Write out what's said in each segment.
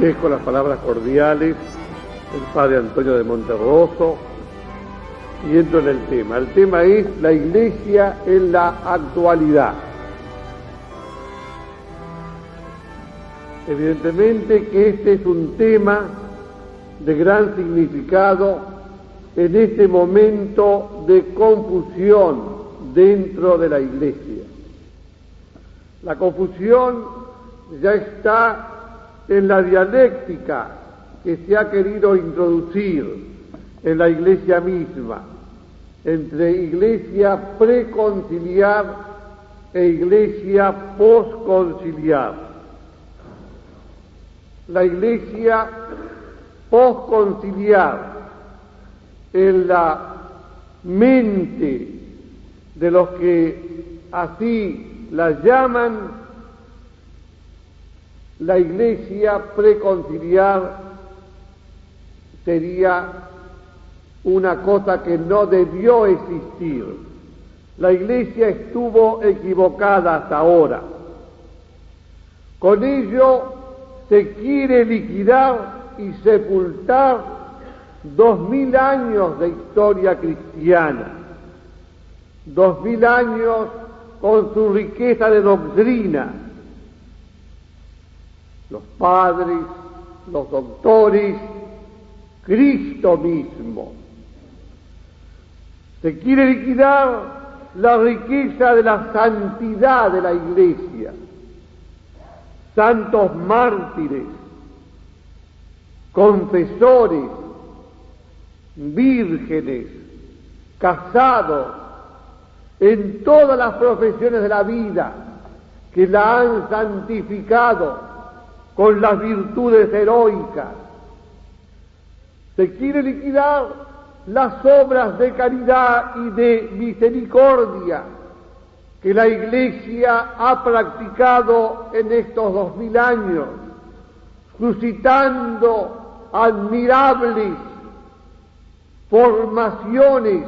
Agradezco las palabras cordiales del padre Antonio de Monterroso y entro en el tema. El tema es la Iglesia en la actualidad. Evidentemente que este es un tema de gran significado en este momento de confusión dentro de la Iglesia. La confusión ya está en la dialéctica que se ha querido introducir en la Iglesia misma, entre Iglesia preconciliar e Iglesia posconciliar. La Iglesia posconciliar en la mente de los que así la llaman, la Iglesia preconciliar sería una cosa que no debió existir. La Iglesia estuvo equivocada hasta ahora. Con ello se quiere liquidar y sepultar 2000 años de historia cristiana, 2000 años con su riqueza de doctrina, los padres, los doctores, Cristo mismo. Se quiere liquidar la riqueza de la santidad de la Iglesia, santos mártires, confesores, vírgenes, casados, en todas las profesiones de la vida que la han santificado con las virtudes heroicas. Se quiere liquidar las obras de caridad y de misericordia que la Iglesia ha practicado en estos 2000 años, suscitando admirables formaciones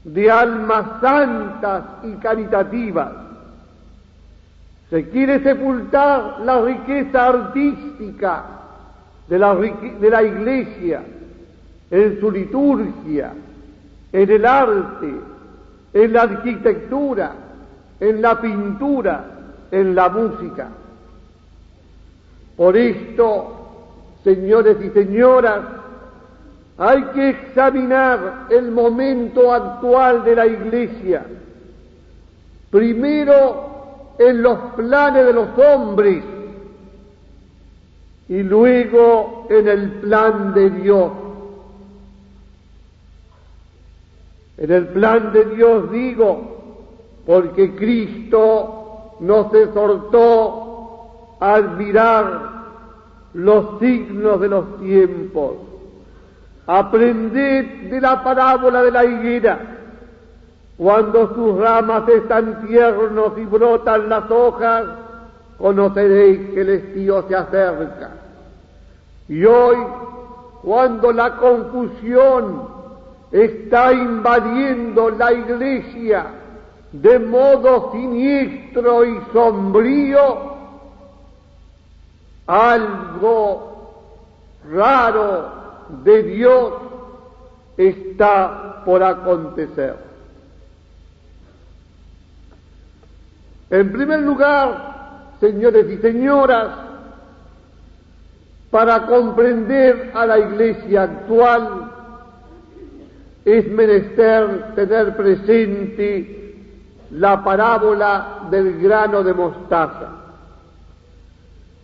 de almas santas y caritativas. Se quiere sepultar la riqueza artística de la Iglesia en su liturgia, en el arte, en la arquitectura, en la pintura, en la música. Por esto, señores y señoras, hay que examinar el momento actual de la Iglesia, primero en los planes de los hombres y luego en el plan de Dios. En el plan de Dios digo, porque Cristo nos exhortó a admirar los signos de los tiempos. Aprended de la parábola de la higuera. Cuando sus ramas están tiernos y brotan las hojas, conoceréis que el estío se acerca. Y hoy, cuando la confusión está invadiendo la Iglesia de modo siniestro y sombrío, algo raro de Dios está por acontecer. En primer lugar, señores y señoras, para comprender a la Iglesia actual es menester tener presente la parábola del grano de mostaza.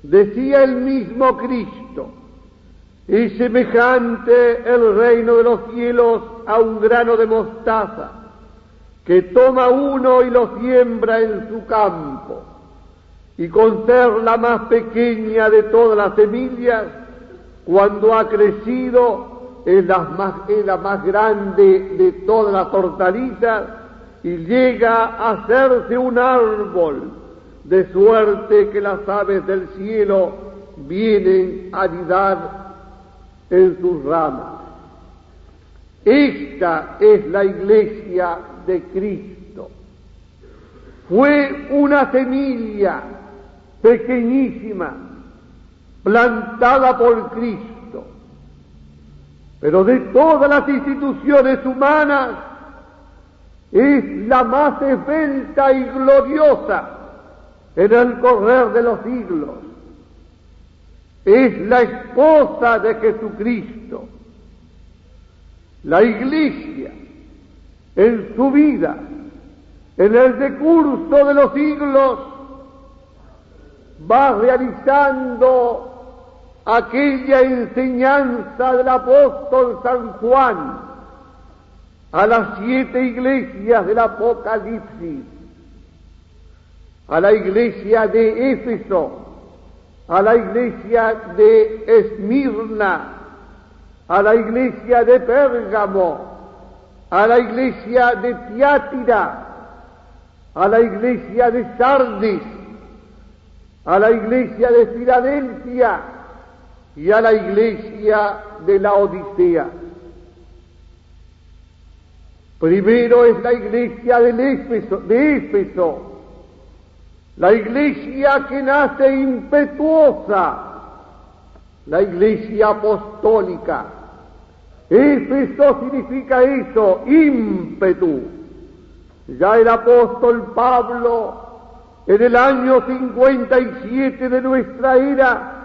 Decía el mismo Cristo: es semejante el reino de los cielos a un grano de mostaza, que toma uno y lo siembra en su campo, y con ser la más pequeña de todas las semillas, cuando ha crecido, es la más grande de todas las hortalizas, y llega a hacerse un árbol, de suerte que las aves del cielo vienen a anidar en sus ramas. Esta es la Iglesia de Cristo. Fue una semilla pequeñísima plantada por Cristo. Pero de todas las instituciones humanas, es la más esbelta y gloriosa en el correr de los siglos. Es la esposa de Jesucristo. La Iglesia, en su vida, en el decurso de los siglos, va realizando aquella enseñanza del apóstol San Juan a las 7 iglesias del Apocalipsis, a la iglesia de Éfeso, a la iglesia de Esmirna, a la iglesia de Pérgamo, a la iglesia de Tiátira, a la iglesia de Sardis, a la iglesia de Filadelfia y a la iglesia de Laodicea. Primero es la iglesia de Éfeso, la iglesia que nace impetuosa, la iglesia apostólica. Éfeso significa eso, ímpetu. Ya el apóstol Pablo, en el año 57 de nuestra era,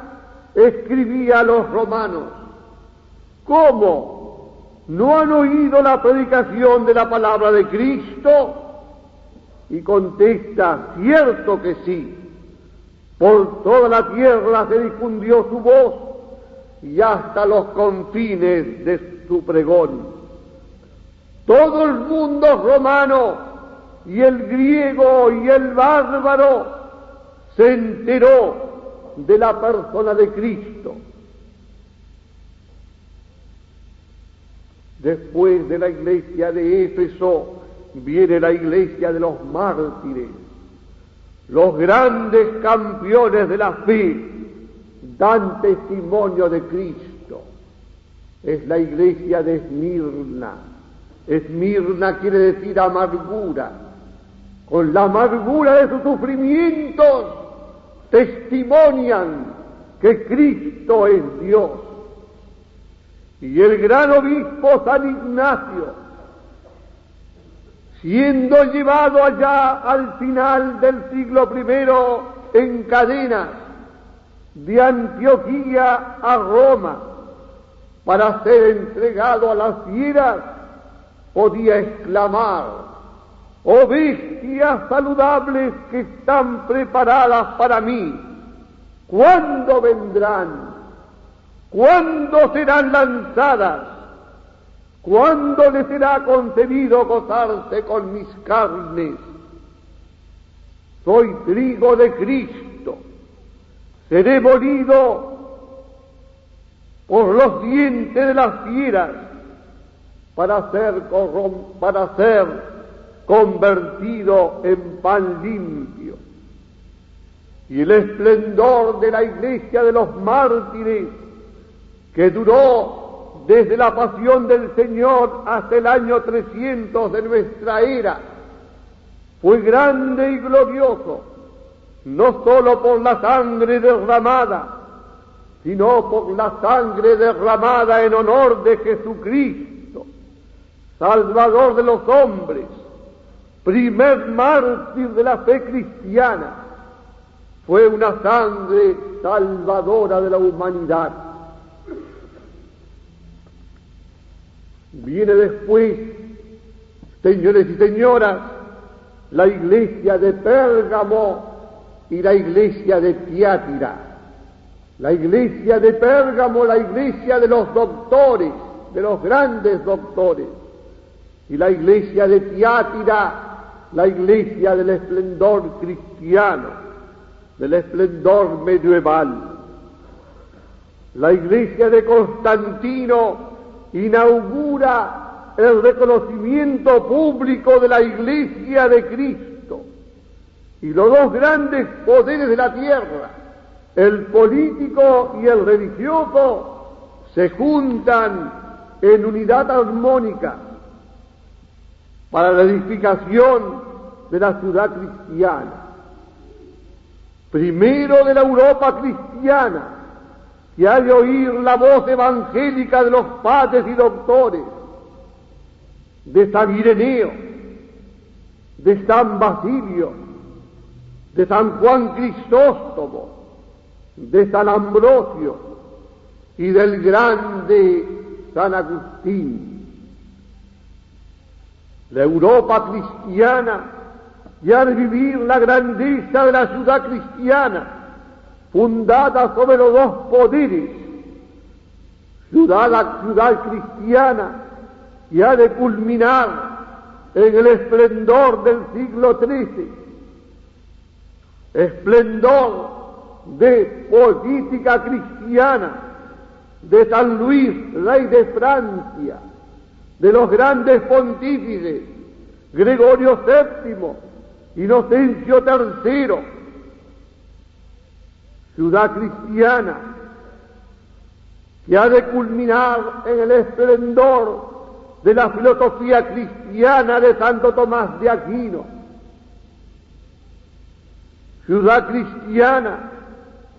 escribía a los romanos: ¿cómo? ¿No han oído la predicación de la palabra de Cristo? Y contesta: cierto que sí. Por toda la tierra se difundió su voz y hasta los confines de su pregón. Todo el mundo romano y el griego y el bárbaro se enteró de la persona de Cristo. Después de la iglesia de Éfeso viene la iglesia de los mártires. Los grandes campeones de la fe dan testimonio de Cristo. Es la iglesia de Esmirna. Esmirna quiere decir amargura. Con la amargura de sus sufrimientos testimonian que Cristo es Dios. Y el gran obispo San Ignacio, siendo llevado allá al final del siglo I en cadenas de Antioquía a Roma para ser entregado a las fieras, podía exclamar: «Oh bestias saludables que están preparadas para mí, ¿cuándo vendrán? ¿Cuándo serán lanzadas? ¿Cuándo les será concedido gozarse con mis carnes? Soy trigo de Cristo, seré molido por los dientes de las fieras para ser convertido en pan limpio». Y el esplendor de la iglesia de los mártires, que duró desde la pasión del Señor hasta el año 300 de nuestra era, fue grande y glorioso, no sólo por la sangre derramada, sino por la sangre derramada en honor de Jesucristo, Salvador de los hombres, primer mártir de la fe cristiana. Fue una sangre salvadora de la humanidad. Viene después, señores y señoras, la iglesia de Pérgamo y la iglesia de Tiátira. La iglesia de Pérgamo, la iglesia de los doctores, de los grandes doctores, y la iglesia de Tiátira, la iglesia del esplendor cristiano, del esplendor medieval. La iglesia de Constantino inaugura el reconocimiento público de la Iglesia de Cristo, y los dos grandes poderes de la tierra, el político y el religioso, se juntan en unidad armónica para la edificación de la ciudad cristiana. Primero de la Europa cristiana, que ha de oír la voz evangélica de los padres y doctores, de San Ireneo, de San Basilio, de San Juan Crisóstomo, de San Ambrosio y del grande San Agustín. La Europa cristiana ya ha de vivir la grandeza de la ciudad cristiana, fundada sobre los dos poderes, la ciudad cristiana, y ha de culminar en el esplendor del siglo XIII, esplendor de política cristiana, de San Luis, rey de Francia, de los grandes pontífices, Gregorio VII, Inocencio III, ciudad cristiana, que ha de culminar en el esplendor de la filosofía cristiana de Santo Tomás de Aquino, ciudad cristiana,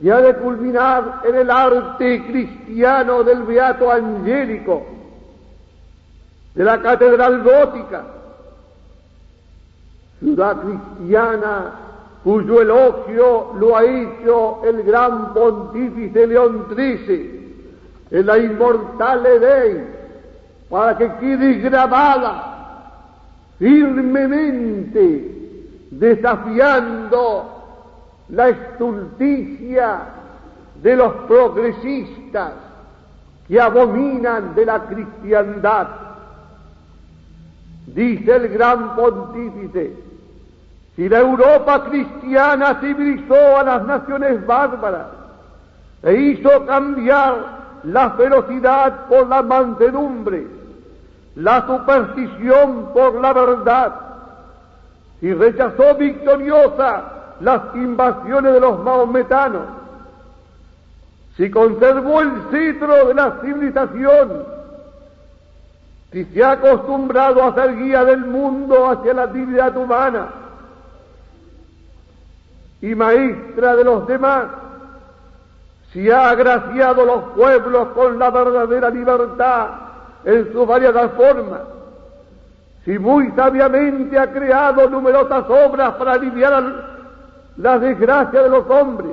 que ha de culminar en el arte cristiano del Beato Angélico, de la Catedral Gótica, ciudad cristiana cuyo elogio lo ha hecho el gran pontífice León XIII en la Immortale Dei, para que quede grabada firmemente, desafiando la estulticia de los progresistas que abominan de la cristiandad. Dice el gran pontífice: si la Europa cristiana civilizó a las naciones bárbaras e hizo cambiar la ferocidad por la mansedumbre, la superstición por la verdad, si rechazó victoriosa las invasiones de los mahometanos, si conservó el cetro de la civilización, si se ha acostumbrado a ser guía del mundo hacia la dignidad humana y maestra de los demás, si ha agraciado los pueblos con la verdadera libertad en sus variadas formas, si muy sabiamente ha creado numerosas obras para aliviar las desgracias de los hombres,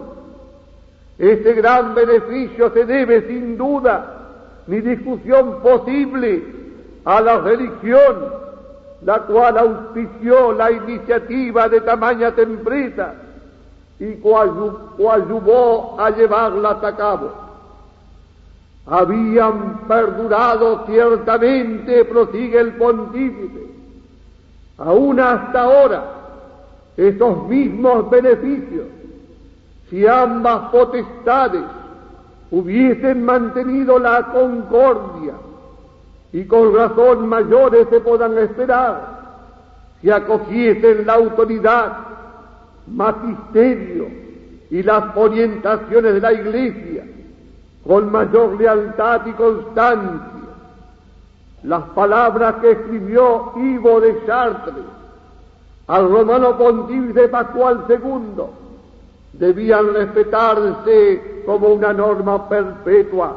ese gran beneficio se debe sin duda ni discusión posible a la religión, la cual auspició la iniciativa de tamaña empresa y coadyuvó a llevarlas a cabo. Habían perdurado ciertamente, prosigue el pontífice, aún hasta ahora, esos mismos beneficios, si ambas potestades hubiesen mantenido la concordia, y con razón mayores se puedan esperar, si acogiesen la autoridad, magisterio y las orientaciones de la Iglesia con mayor lealtad y constancia. Las palabras que escribió Ivo de Chartres al romano pontífice Pascual II debían respetarse como una norma perpetua.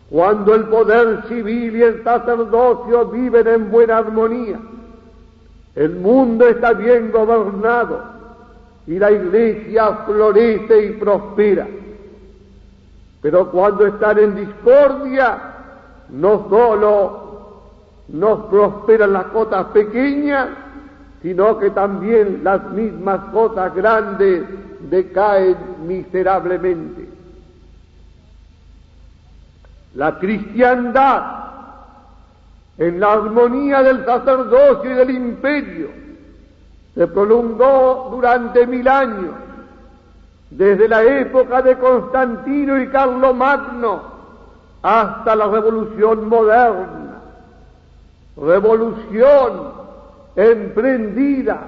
Cuando el poder civil y el sacerdocio viven en buena armonía, el mundo está bien gobernado y la Iglesia florece y prospera. Pero cuando están en discordia, no solo no prosperan las cosas pequeñas, sino que también las mismas cosas grandes decaen miserablemente. La cristiandad, en la armonía del sacerdocio y del imperio, se prolongó durante 1000 años, desde la época de Constantino y Carlomagno hasta la revolución moderna, revolución emprendida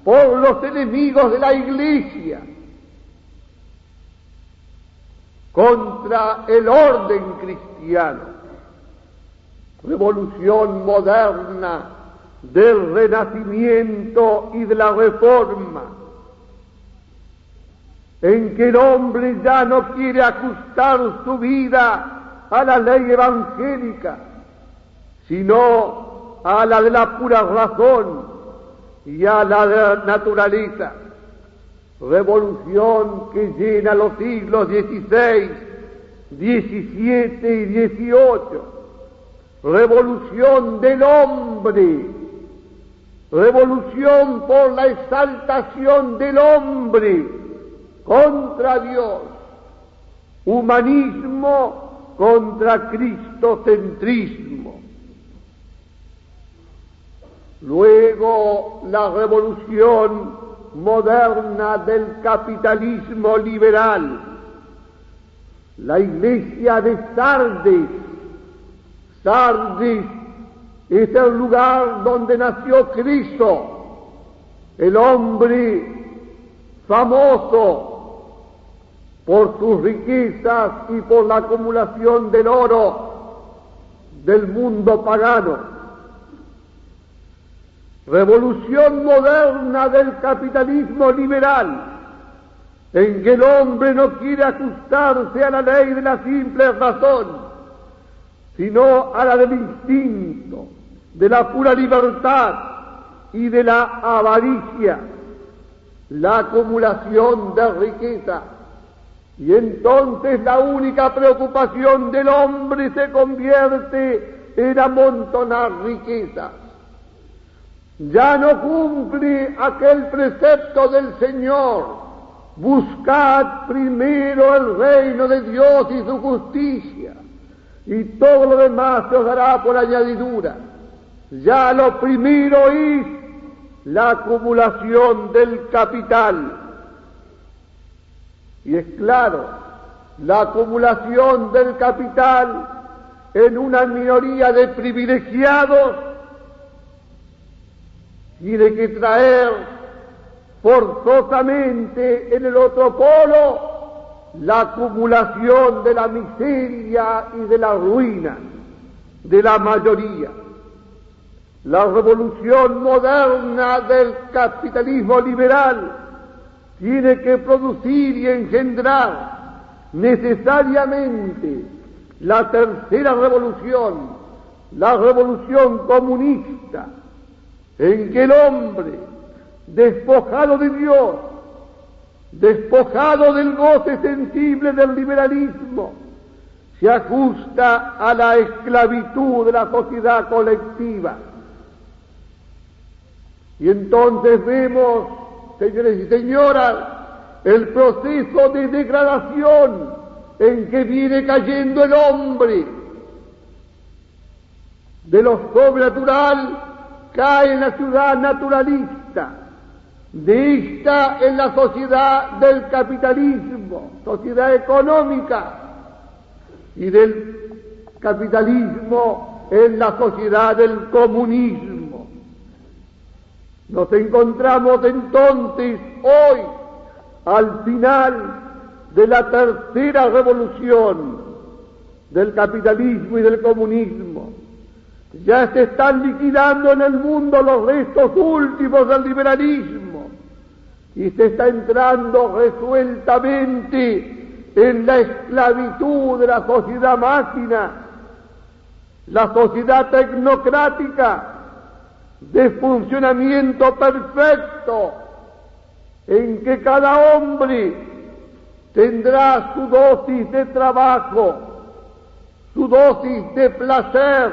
por los enemigos de la Iglesia contra el orden cristiano, revolución moderna del Renacimiento y de la Reforma, en que el hombre ya no quiere ajustar su vida a la ley evangélica, sino a la de la pura razón y a la de la naturaleza. Revolución que llena los siglos XVI, XVII y XVIII. Revolución del hombre, revolución por la exaltación del hombre contra Dios, humanismo contra cristocentrismo. Luego la revolución moderna del capitalismo liberal, la iglesia de Sardes. Sardes es el lugar donde nació Cristo, el hombre famoso por sus riquezas y por la acumulación del oro del mundo pagano. Revolución moderna del capitalismo liberal, en que el hombre no quiere ajustarse a la ley de la simple razón, sino a la del instinto, de la pura libertad y de la avaricia, la acumulación de riqueza. Y entonces la única preocupación del hombre se convierte en amontonar riquezas. Ya no cumple aquel precepto del Señor: buscad primero el reino de Dios y su justicia, y todo lo demás se os dará por añadidura. Ya lo primero es la acumulación del capital. Y es claro, la acumulación del capital en una minoría de privilegiados tiene que traer forzosamente en el otro polo la acumulación de la miseria y de la ruina de la mayoría. La revolución moderna del capitalismo liberal tiene que producir y engendrar necesariamente la tercera revolución, la revolución comunista, en que el hombre, despojado de Dios, despojado del goce sensible del liberalismo, se ajusta a la esclavitud de la sociedad colectiva. Y entonces vemos, señores y señoras, el proceso de degradación en que viene cayendo el hombre. De lo sobrenatural cae en la ciudad naturalista, de esta en la sociedad del capitalismo, sociedad económica, y del capitalismo en la sociedad del comunismo. Nos encontramos entonces hoy al final de la tercera revolución del capitalismo y del comunismo. Ya se están liquidando en el mundo los restos últimos del liberalismo y se está entrando resueltamente en la esclavitud de la sociedad máquina, la sociedad tecnocrática, de funcionamiento perfecto, en que cada hombre tendrá su dosis de trabajo, su dosis de placer,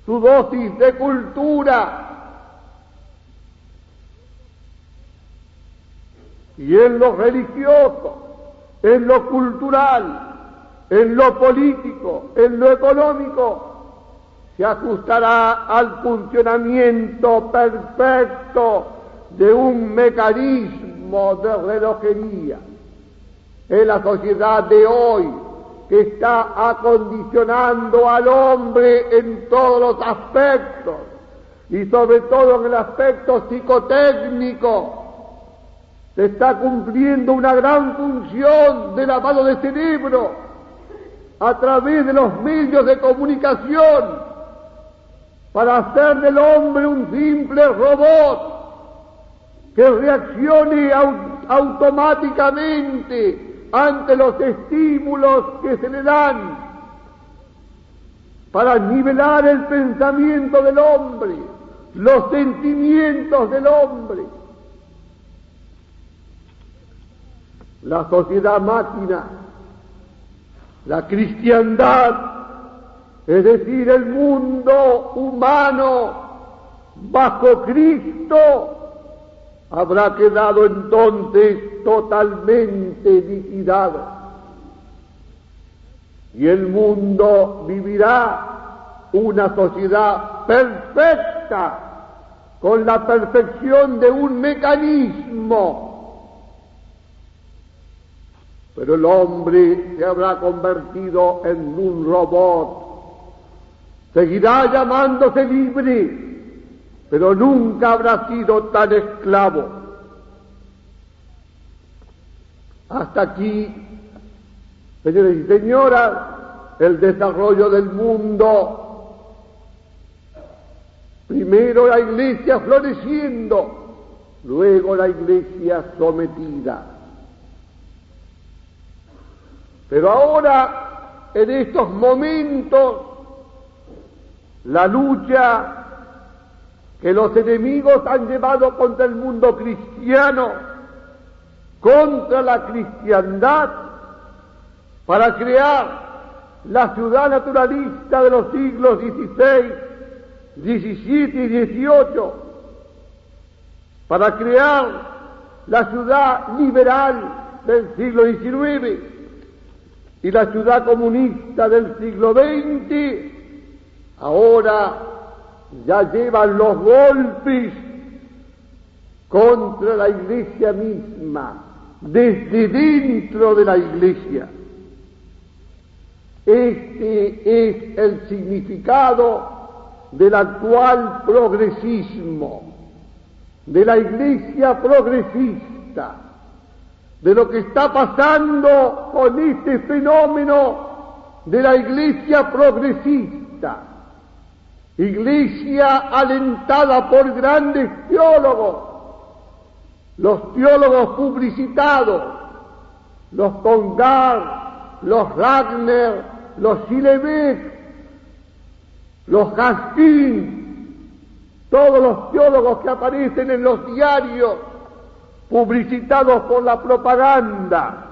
su dosis de cultura, y en lo religioso, en lo cultural, en lo político, en lo económico, se ajustará al funcionamiento perfecto de un mecanismo de relojería. Es la sociedad de hoy que está acondicionando al hombre en todos los aspectos, y sobre todo en el aspecto psicotécnico. Se está cumpliendo una gran función de lavado de cerebro a través de los medios de comunicación, para hacer del hombre un simple robot que reaccione automáticamente ante los estímulos que se le dan para nivelar el pensamiento del hombre, los sentimientos del hombre. La sociedad máquina, la cristiandad, es decir, el mundo humano bajo Cristo, habrá quedado entonces totalmente liquidado. Y el mundo vivirá una sociedad perfecta, con la perfección de un mecanismo. Pero el hombre se habrá convertido en un robot. Seguirá llamándose libre, pero nunca habrá sido tan esclavo. Hasta aquí, señores y señoras, el desarrollo del mundo. Primero la Iglesia floreciendo, luego la Iglesia sometida. Pero ahora, en estos momentos, la lucha que los enemigos han llevado contra el mundo cristiano, contra la cristiandad, para crear la ciudad naturalista de los siglos XVI, XVII y XVIII, para crear la ciudad liberal del siglo XIX y la ciudad comunista del siglo XX, ahora ya llevan los golpes contra la Iglesia misma, desde dentro de la Iglesia. Este es el significado del actual progresismo, de la Iglesia progresista, de lo que está pasando con este fenómeno de la Iglesia progresista. Iglesia alentada por grandes teólogos, los teólogos publicitados, los Congar, los Wagner, los Schillebeeck, los Haskin, todos los teólogos que aparecen en los diarios publicitados por la propaganda.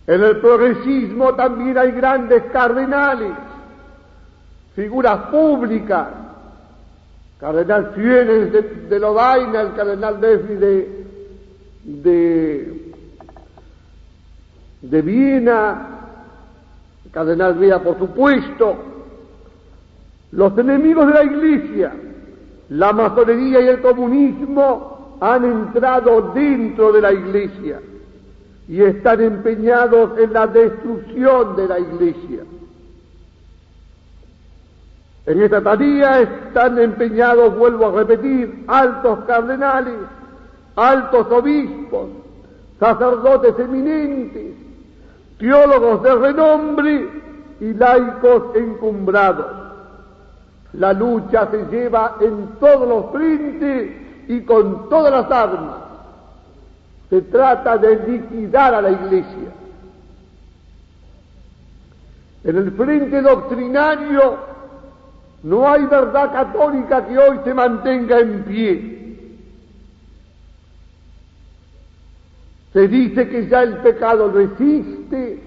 En el progresismo también hay grandes cardenales, figuras públicas, cardenal Fiennes de Lovaina, el cardenal Defni de Viena, el cardenal Bea, por supuesto. Los enemigos de la Iglesia, la masonería y el comunismo, han entrado dentro de la Iglesia y están empeñados en la destrucción de la Iglesia. En esta tarea están empeñados, vuelvo a repetir, altos cardenales, altos obispos, sacerdotes eminentes, teólogos de renombre y laicos encumbrados. La lucha se lleva en todos los frentes y con todas las armas. Se trata de liquidar a la Iglesia. En el frente doctrinario no hay verdad católica que hoy se mantenga en pie. Se dice que ya el pecado no existe,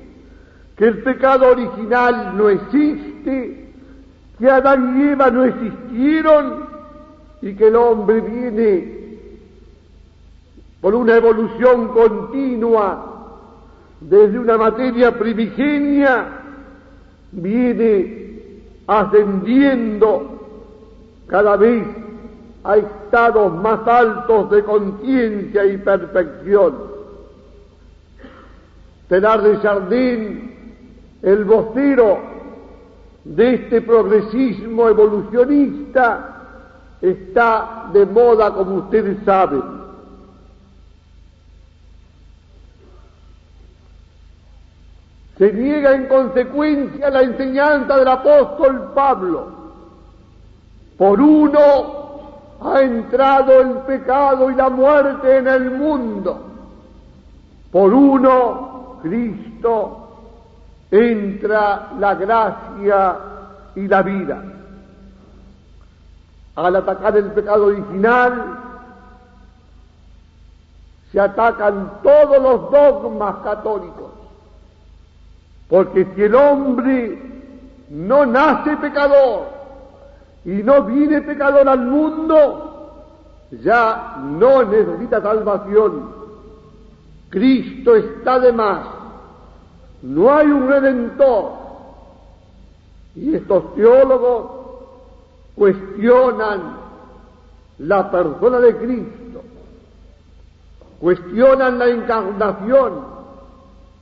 que el pecado original no existe, que Adán y Eva no existieron y que el hombre viene por una evolución continua desde una materia primigenia, viene ascendiendo cada vez a estados más altos de conciencia y perfección. Teilhard de Chardin, el vocero de este progresismo evolucionista, está de moda, como ustedes saben. Se niega en consecuencia la enseñanza del apóstol Pablo. Por uno ha entrado el pecado y la muerte en el mundo. Por uno, Cristo, entra la gracia y la vida. Al atacar el pecado original, se atacan todos los dogmas católicos. Porque si el hombre no nace pecador y no viene pecador al mundo, ya no necesita salvación. Cristo está de más. No hay un redentor. Y estos teólogos cuestionan la persona de Cristo, cuestionan la encarnación,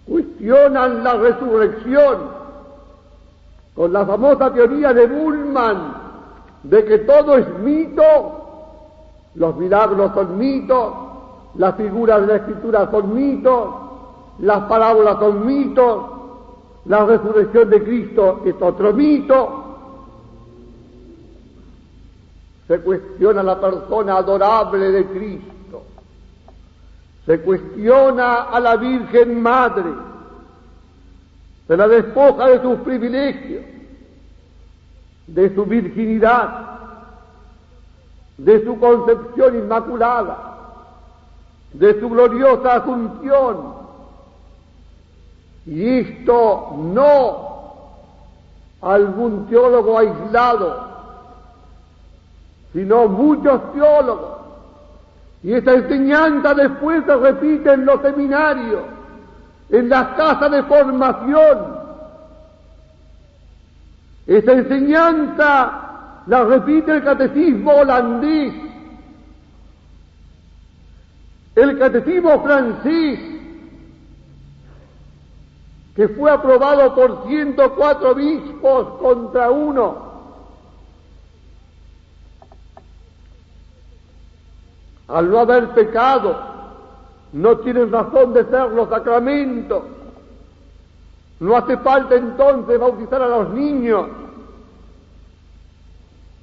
cuestionan la resurrección, con la famosa teoría de Bullmann de que todo es mito, los milagros son mitos, las figuras de la Escritura son mitos, las parábolas son mitos, la resurrección de Cristo es otro mito. Se cuestiona la persona adorable de Cristo, se cuestiona a la Virgen Madre, se la despoja de sus privilegios, de su virginidad, de su concepción inmaculada, de su gloriosa asunción. Y esto no algún teólogo aislado, sino muchos teólogos. Y esta enseñanza después se repite en los seminarios, en las casas de formación. Esta enseñanza la repite el catecismo holandés, el catecismo francés, que fue aprobado por 104 obispos contra uno. Al no haber pecado, no tienen razón de ser los sacramentos. No hace falta entonces bautizar a los niños.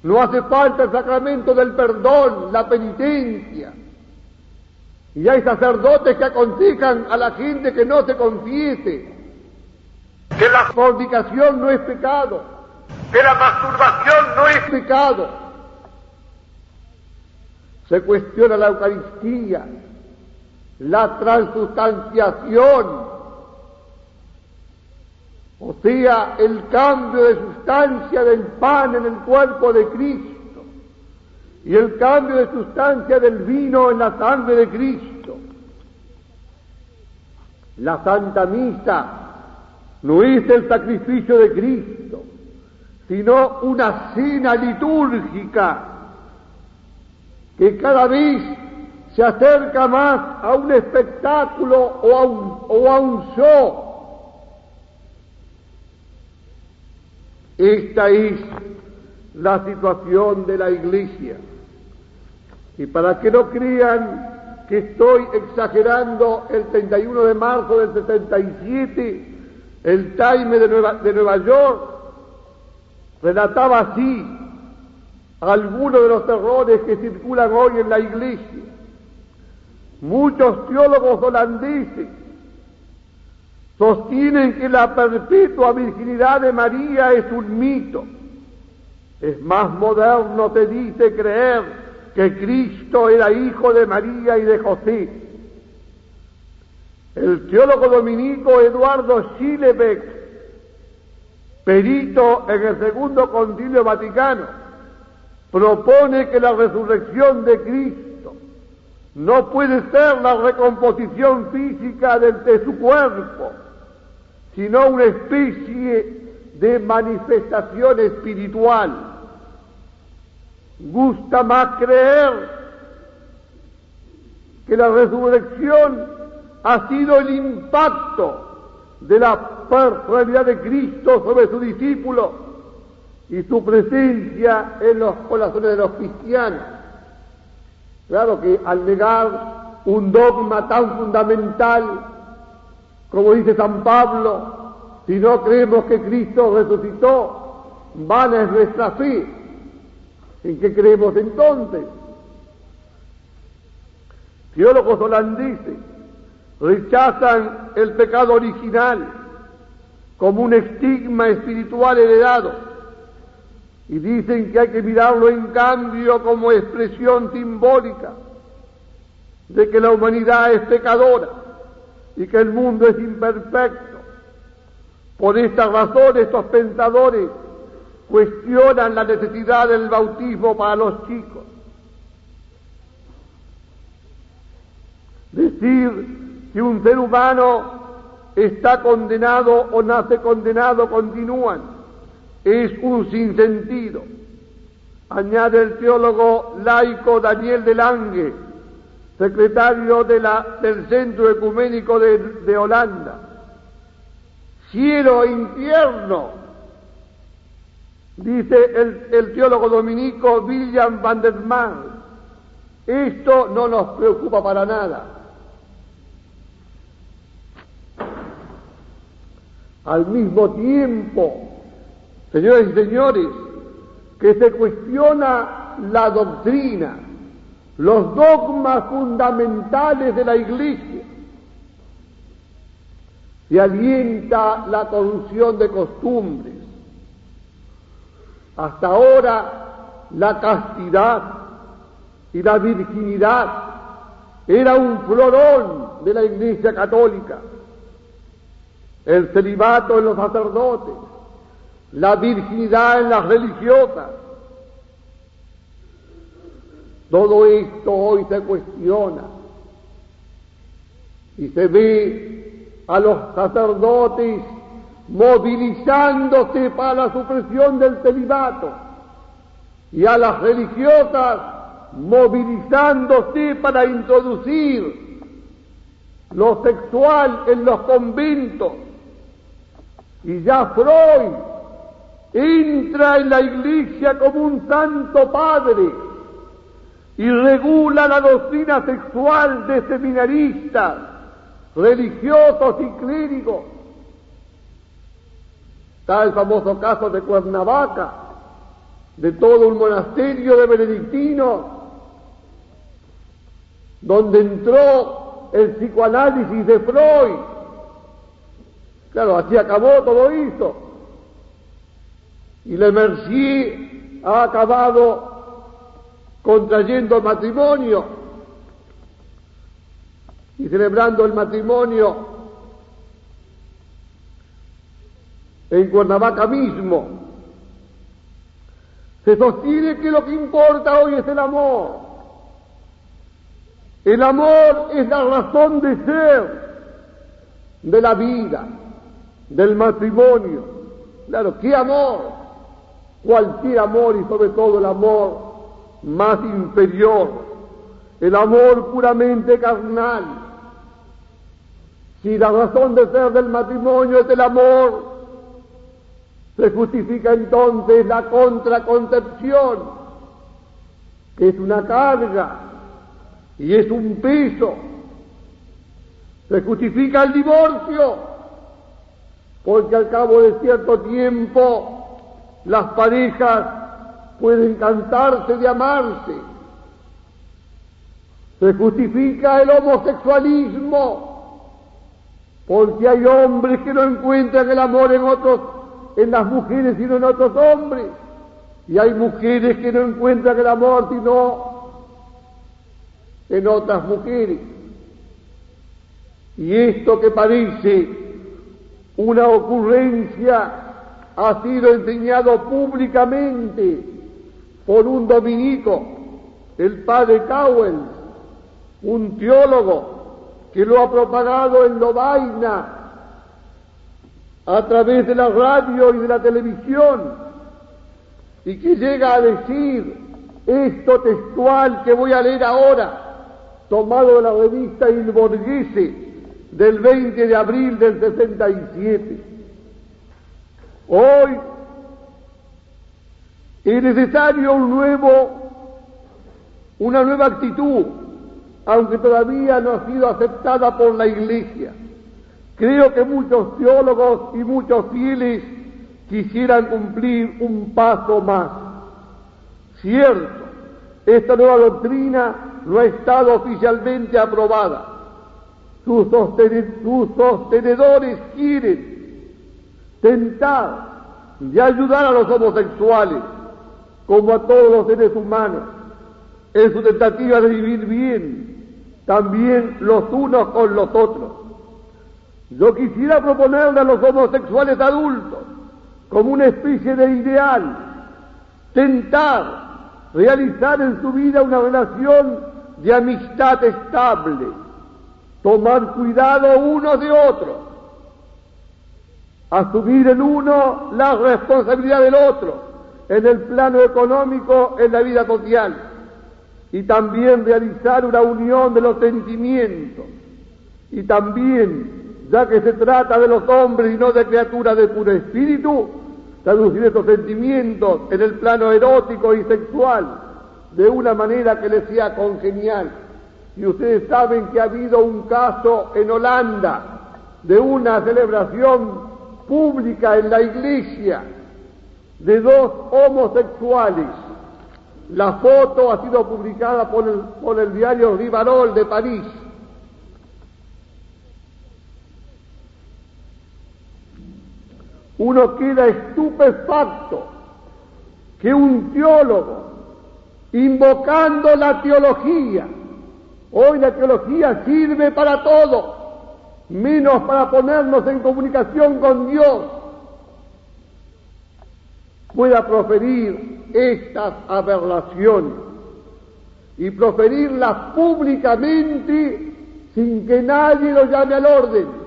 No hace falta el sacramento del perdón, la penitencia. Y hay sacerdotes que aconsejan a la gente que no se confiese, que la fornicación no es pecado, que la masturbación no es pecado. Se cuestiona la Eucaristía, la transustanciación, o sea, el cambio de sustancia del pan en el cuerpo de Cristo y el cambio de sustancia del vino en la sangre de Cristo. La Santa Misa no es el sacrificio de Cristo, sino una cena litúrgica que cada vez se acerca más a un espectáculo o a un show. Esta es la situación de la Iglesia. Y para que no crean que estoy exagerando, el 31 de marzo del 77, el Times de Nueva York relataba así algunos de los errores que circulan hoy en la Iglesia. Muchos teólogos holandeses sostienen que la perpetua virginidad de María es un mito. Es más moderno, te dice, creer que Cristo era hijo de María y de José. El teólogo dominico Eduardo Schillebeck, perito en el Segundo Concilio Vaticano, propone que la resurrección de Cristo no puede ser la recomposición física de su cuerpo, sino una especie de manifestación espiritual. Gusta más creer que la resurrección ha sido el impacto de la personalidad de Cristo sobre sus discípulos y su presencia en los corazones de los cristianos. Claro que al negar un dogma tan fundamental, como dice San Pablo, si no creemos que Cristo resucitó, vana es nuestra fe. ¿En qué creemos entonces? Teólogos holandeses rechazan el pecado original como un estigma espiritual heredado y dicen que hay que mirarlo en cambio como expresión simbólica de que la humanidad es pecadora y que el mundo es imperfecto. Por esta razón estos pensadores cuestionan la necesidad del bautismo para los chicos. Decir que un ser humano está condenado o nace condenado, continúan, es un sinsentido. Añade el teólogo laico Daniel de Lange, secretario del Centro Ecuménico de Holanda. Cielo e infierno, dice el teólogo dominico William van der Mark. Esto no nos preocupa para nada. Al mismo tiempo, señoras y señores, que se cuestiona la doctrina, los dogmas fundamentales de la Iglesia, se alienta la corrupción de costumbres. Hasta ahora la castidad y la virginidad era un florón de la Iglesia católica. El celibato en los sacerdotes, la virginidad en las religiosas. Todo esto hoy se cuestiona y se ve a los sacerdotes movilizándose para la supresión del celibato y a las religiosas movilizándose para introducir lo sexual en los conventos. Y ya Freud entra en la Iglesia como un santo padre y regula la doctrina sexual de seminaristas, religiosos y clérigos. Está el famoso caso de Cuernavaca, de todo un monasterio de benedictinos, donde entró el psicoanálisis de Freud. Claro, así acabó todo esto. Y Le Mercier ha acabado contrayendo matrimonio y celebrando el matrimonio en Cuernavaca mismo. Se sostiene que lo que importa hoy es el amor. El amor es la razón de ser de la vida, del matrimonio. Claro, ¿qué amor? Cualquier amor y sobre todo el amor más inferior, el amor puramente carnal. Si la razón de ser del matrimonio es el amor, se justifica entonces la contraconcepción, que es una carga y es un peso. Se justifica el divorcio, porque al cabo de cierto tiempo las parejas pueden cansarse de amarse. Se justifica el homosexualismo, porque hay hombres que no encuentran el amor en las mujeres sino en otros hombres, y hay mujeres que no encuentran el amor sino en otras mujeres. Y esto que parece una ocurrencia ha sido enseñado públicamente por un dominico, el padre Cowell, un teólogo que lo ha propagado en Lovaina a través de la radio y de la televisión, y que llega a decir esto textual que voy a leer ahora, tomado de la revista Il Borghese del 20 de abril del 67. Hoy es necesario una nueva actitud, aunque todavía no ha sido aceptada por la Iglesia. Creo que muchos teólogos y muchos fieles quisieran cumplir un paso más. Cierto, Esta nueva doctrina no ha estado oficialmente aprobada. Sus sostenedores quieren tentar y ayudar a los homosexuales, como a todos los seres humanos, en su tentativa de vivir bien, también los unos con los otros. Yo quisiera proponerle a los homosexuales adultos, como una especie de ideal, tentar realizar en su vida una relación de amistad estable, tomar cuidado unos de otros, asumir el uno la responsabilidad del otro, en el plano económico, en la vida social, y también realizar una unión de los sentimientos, y también, ya que se trata de los hombres y no de criaturas de puro espíritu, traducir estos sentimientos en el plano erótico y sexual de una manera que les sea congenial. Y ustedes saben que ha habido un caso en Holanda de una celebración pública en la iglesia de dos homosexuales. La foto ha sido publicada por el diario Rivarol de París. Uno queda estupefacto que un teólogo, invocando la teología, hoy la teología sirve para todo, menos para ponernos en comunicación con Dios, pueda proferir estas aberraciones y proferirlas públicamente sin que nadie lo llame al orden.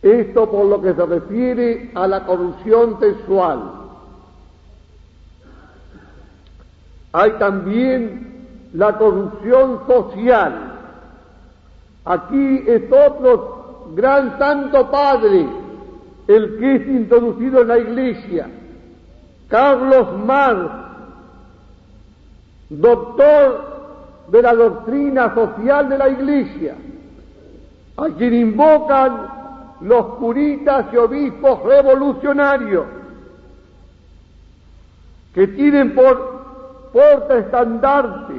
Esto por lo que se refiere a la corrupción sexual. Hay también la corrupción social. Aquí es otro gran santo padre, el que es introducido en la iglesia, Carlos Marx, doctor de la doctrina social de la iglesia, a quien invocan los curitas y obispos revolucionarios, que tienen por portaestandarte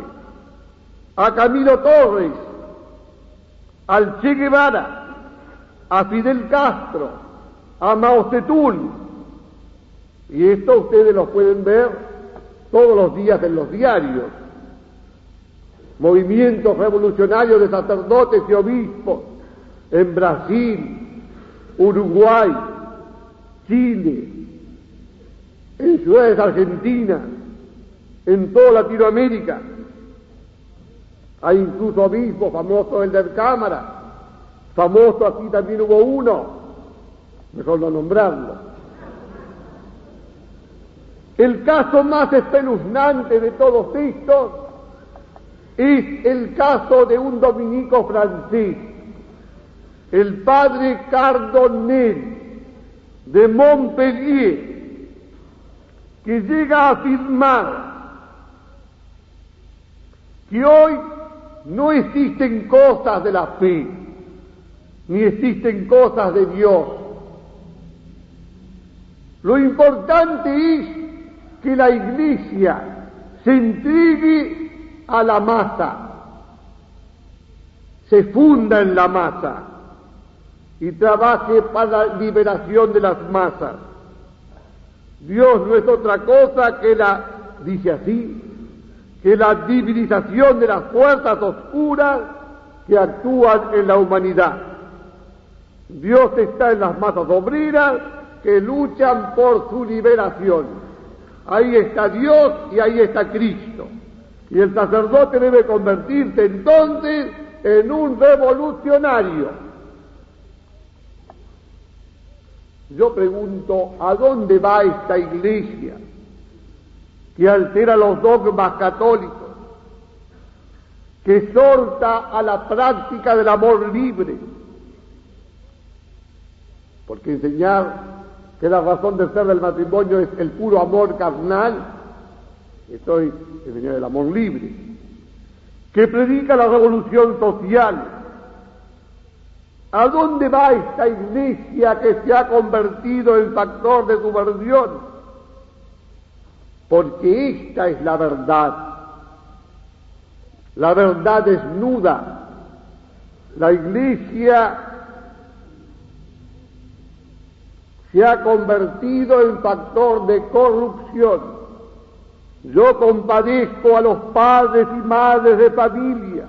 a Camilo Torres, al Che Guevara, a Fidel Castro, a Mao Zedong, y esto ustedes lo pueden ver todos los días en los diarios. Movimientos revolucionarios de sacerdotes y obispos en Brasil, Uruguay, Chile, en ciudades argentinas, en toda Latinoamérica. Hay incluso obispos famosos, el de Cámara, famoso aquí también hubo uno, mejor no nombrarlo. El caso más espeluznante de todos estos es el caso de un dominico francés, el padre Cardonnel de Montpellier, que llega a afirmar que hoy no existen cosas de la fe, ni existen cosas de Dios. Lo importante es que la Iglesia se entregue a la masa, se funda en la masa y trabaje para la liberación de las masas. Dios no es otra cosa que dice así, que la divinización de las fuerzas oscuras que actúan en la humanidad. Dios está en las masas obreras que luchan por su liberación. Ahí está Dios y ahí está Cristo. Y el sacerdote debe convertirse entonces en un revolucionario. Yo pregunto, ¿a dónde va esta iglesia que altera los dogmas católicos, que exhorta a la práctica del amor libre? Porque enseñar que la razón de ser del matrimonio es el puro amor carnal, esto es enseñar el amor libre, que predica la revolución social, ¿A dónde va esta iglesia que se ha convertido en factor de subversión? Porque esta es la verdad desnuda. La iglesia se ha convertido en factor de corrupción. Yo compadezco a los padres y madres de familia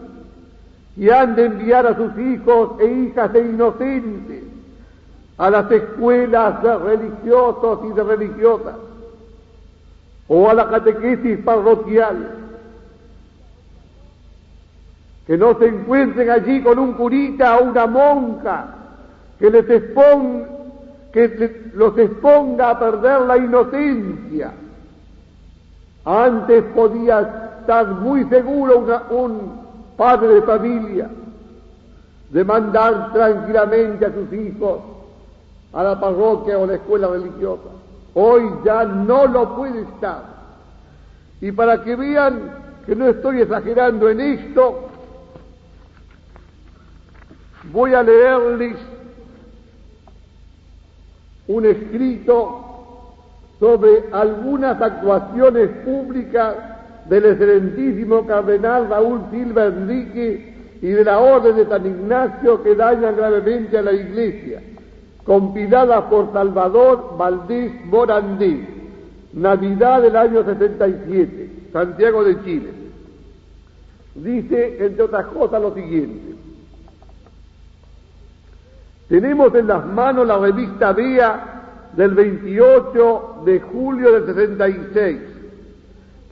que han de enviar a sus hijos e hijas inocentes a las escuelas de religiosos y de religiosas, o a la catequesis parroquial, que no se encuentren allí con un curita o una monja que los exponga a perder la inocencia. Antes podía estar muy seguro un padre de familia de mandar tranquilamente a sus hijos a la parroquia o a la escuela religiosa. Hoy ya no lo puede estar. Y para que vean que no estoy exagerando en esto, voy a leerles un escrito sobre algunas actuaciones públicas del excelentísimo cardenal Raúl Silva Enrique y de la Orden de San Ignacio que dañan gravemente a la Iglesia, compilada por Salvador Valdés Morandé, Navidad del año 67, Santiago de Chile. Dice, entre otras cosas, lo siguiente: tenemos en las manos la revista Vea del 28 de julio del 66,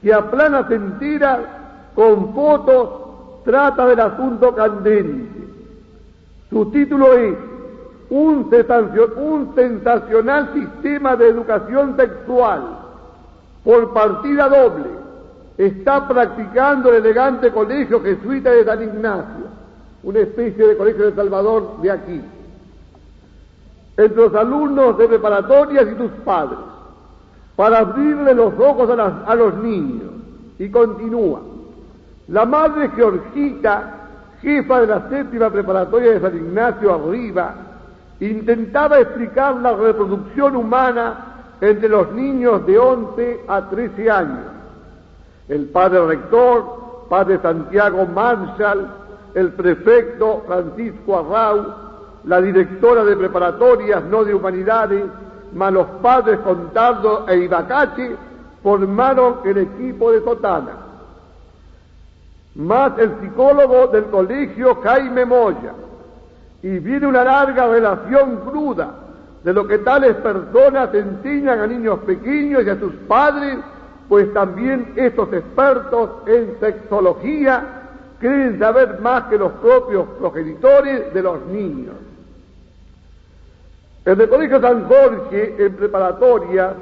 que a planas enteras, con fotos, trata del asunto candente. Su título es un sensacional sistema de educación sexual por partida doble está practicando el elegante colegio jesuita de San Ignacio, una especie de colegio de Salvador de aquí, entre los alumnos de preparatorias y sus padres, para abrirle los ojos a los niños. Y continúa: la madre Georgita, jefa de la 7ª preparatoria de San Ignacio arriba, intentaba explicar la reproducción humana entre los niños de 11 a 13 años. El padre rector, padre Santiago Marshall, el prefecto Francisco Arrau, la directora de preparatorias no de humanidades, más los padres Contardo e Ibacache, formaron el equipo de Sotana, más el psicólogo del colegio Jaime Moya, y viene una larga relación cruda de lo que tales personas enseñan a niños pequeños y a sus padres, pues también estos expertos en sexología creen saber más que los propios progenitores de los niños. En el Colegio San Jorge, en preparatoria,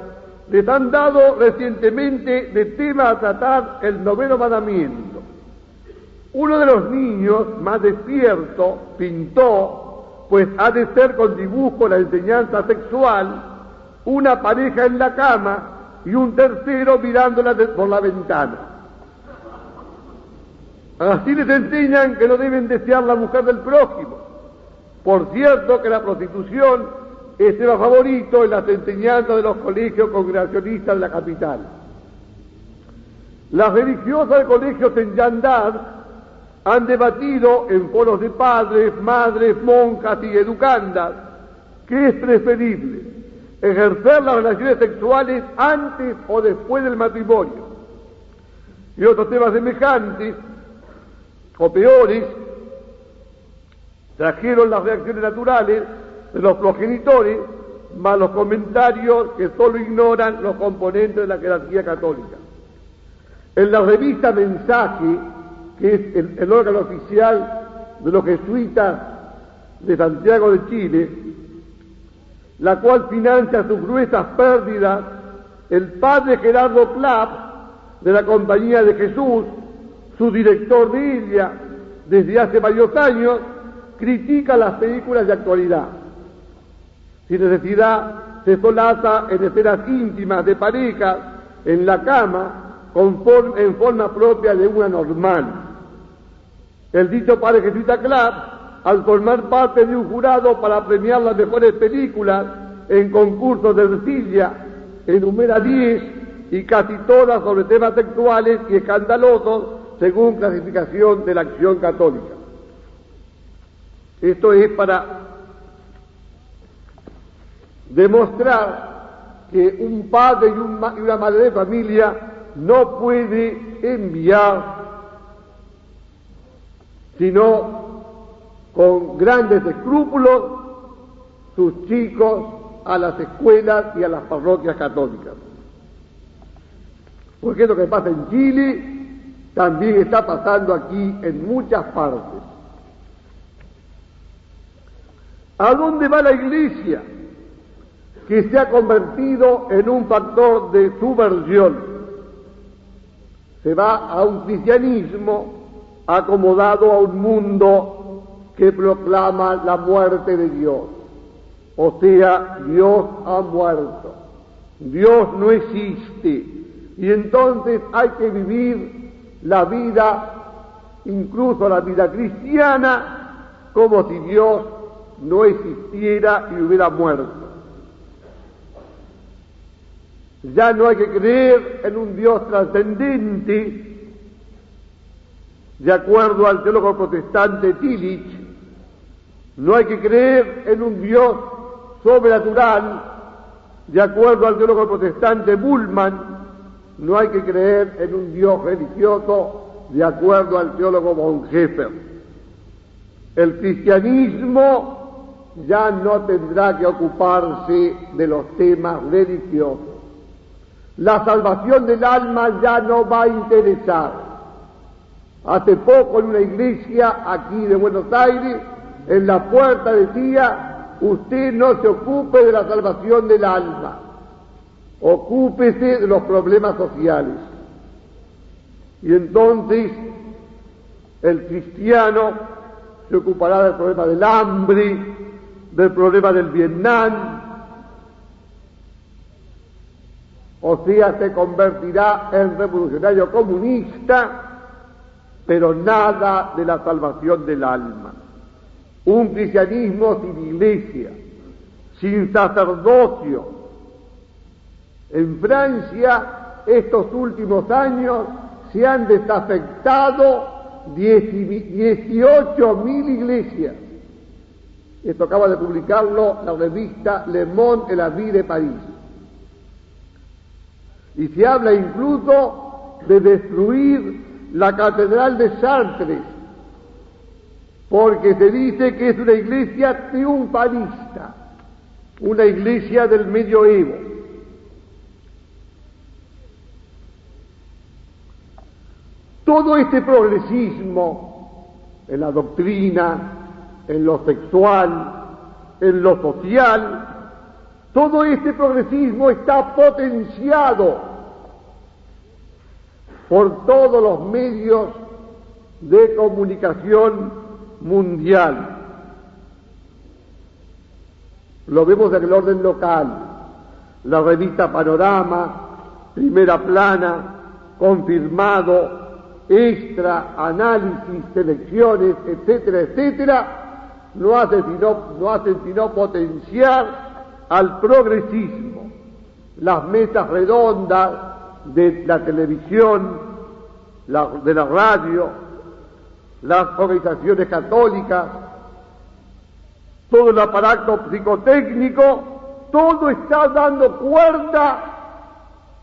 les han dado recientemente de tema a tratar el 9º mandamiento. Uno de los niños, más despierto, pintó, pues ha de ser con dibujo la enseñanza sexual, una pareja en la cama y un tercero mirándola por la ventana. Así les enseñan que no deben desear la mujer del prójimo. Por cierto que la prostitución es tema favorito en las enseñanzas de los colegios congregacionistas de la capital. Las religiosas de colegios en Yandar han debatido en foros de padres, madres, monjas y educandas que es preferible ejercer las relaciones sexuales antes o después del matrimonio. Y otros temas semejantes o peores trajeron las reacciones naturales de los progenitores, más los comentarios que solo ignoran los componentes de la jerarquía católica. En la revista Mensaje, que es el órgano oficial de los jesuitas de Santiago de Chile, la cual financia sus gruesas pérdidas, el padre Gerardo Clapp, de la Compañía de Jesús, su director de ella desde hace varios años, critica las películas de actualidad. Sin necesidad se solaza en escenas íntimas de parejas en la cama en forma propia de una normal. El dicho padre jesuita Clapp al formar parte de un jurado para premiar las mejores películas en concursos de arcilla, enumera 10 y casi todas sobre temas sexuales y escandalosos según clasificación de la Acción Católica. Esto es para demostrar que un padre y una madre de familia no puede enviar sino con grandes escrúpulos sus chicos a las escuelas y a las parroquias católicas. Porque lo que pasa en Chile también está pasando aquí en muchas partes. ¿A dónde va la Iglesia? Que se ha convertido en un factor de subversión. Se va a un cristianismo acomodado a un mundo que proclama la muerte de Dios. O sea, Dios ha muerto. Dios no existe. Y entonces hay que vivir la vida, incluso la vida cristiana, como si Dios no existiera y hubiera muerto. Ya no hay que creer en un Dios trascendente, de acuerdo al teólogo protestante Tillich. No hay que creer en un Dios sobrenatural, de acuerdo al teólogo protestante Bullmann. No hay que creer en un Dios religioso, de acuerdo al teólogo Bonhoeffer. El cristianismo ya no tendrá que ocuparse de los temas religiosos. La salvación del alma ya no va a interesar. Hace poco en una iglesia aquí de Buenos Aires, en la puerta decía: usted no se ocupe de la salvación del alma, ocúpese de los problemas sociales. Y entonces el cristiano se ocupará del problema del hambre, del problema del Vietnam, o sea, se convertirá en revolucionario comunista, pero nada de la salvación del alma. Un cristianismo sin iglesia, sin sacerdocio. En Francia, estos últimos años, se han desafectado 18.000 iglesias. Esto acaba de publicarlo la revista Le Monde et la Vie de París. Y se habla incluso de destruir la catedral de Chartres, porque se dice que es una iglesia triunfalista, una iglesia del medioevo. Todo este progresismo en la doctrina, en lo sexual, en lo social, todo este progresismo está potenciado por todos los medios de comunicación mundial. Lo vemos en el orden local: la revista Panorama, Primera Plana, Confirmado, Extra, Análisis, Selecciones, etcétera, etcétera, no hacen sino potenciar al progresismo. Las mesas redondas de la televisión, de la radio, las organizaciones católicas, todo el aparato psicotécnico, todo está dando cuerda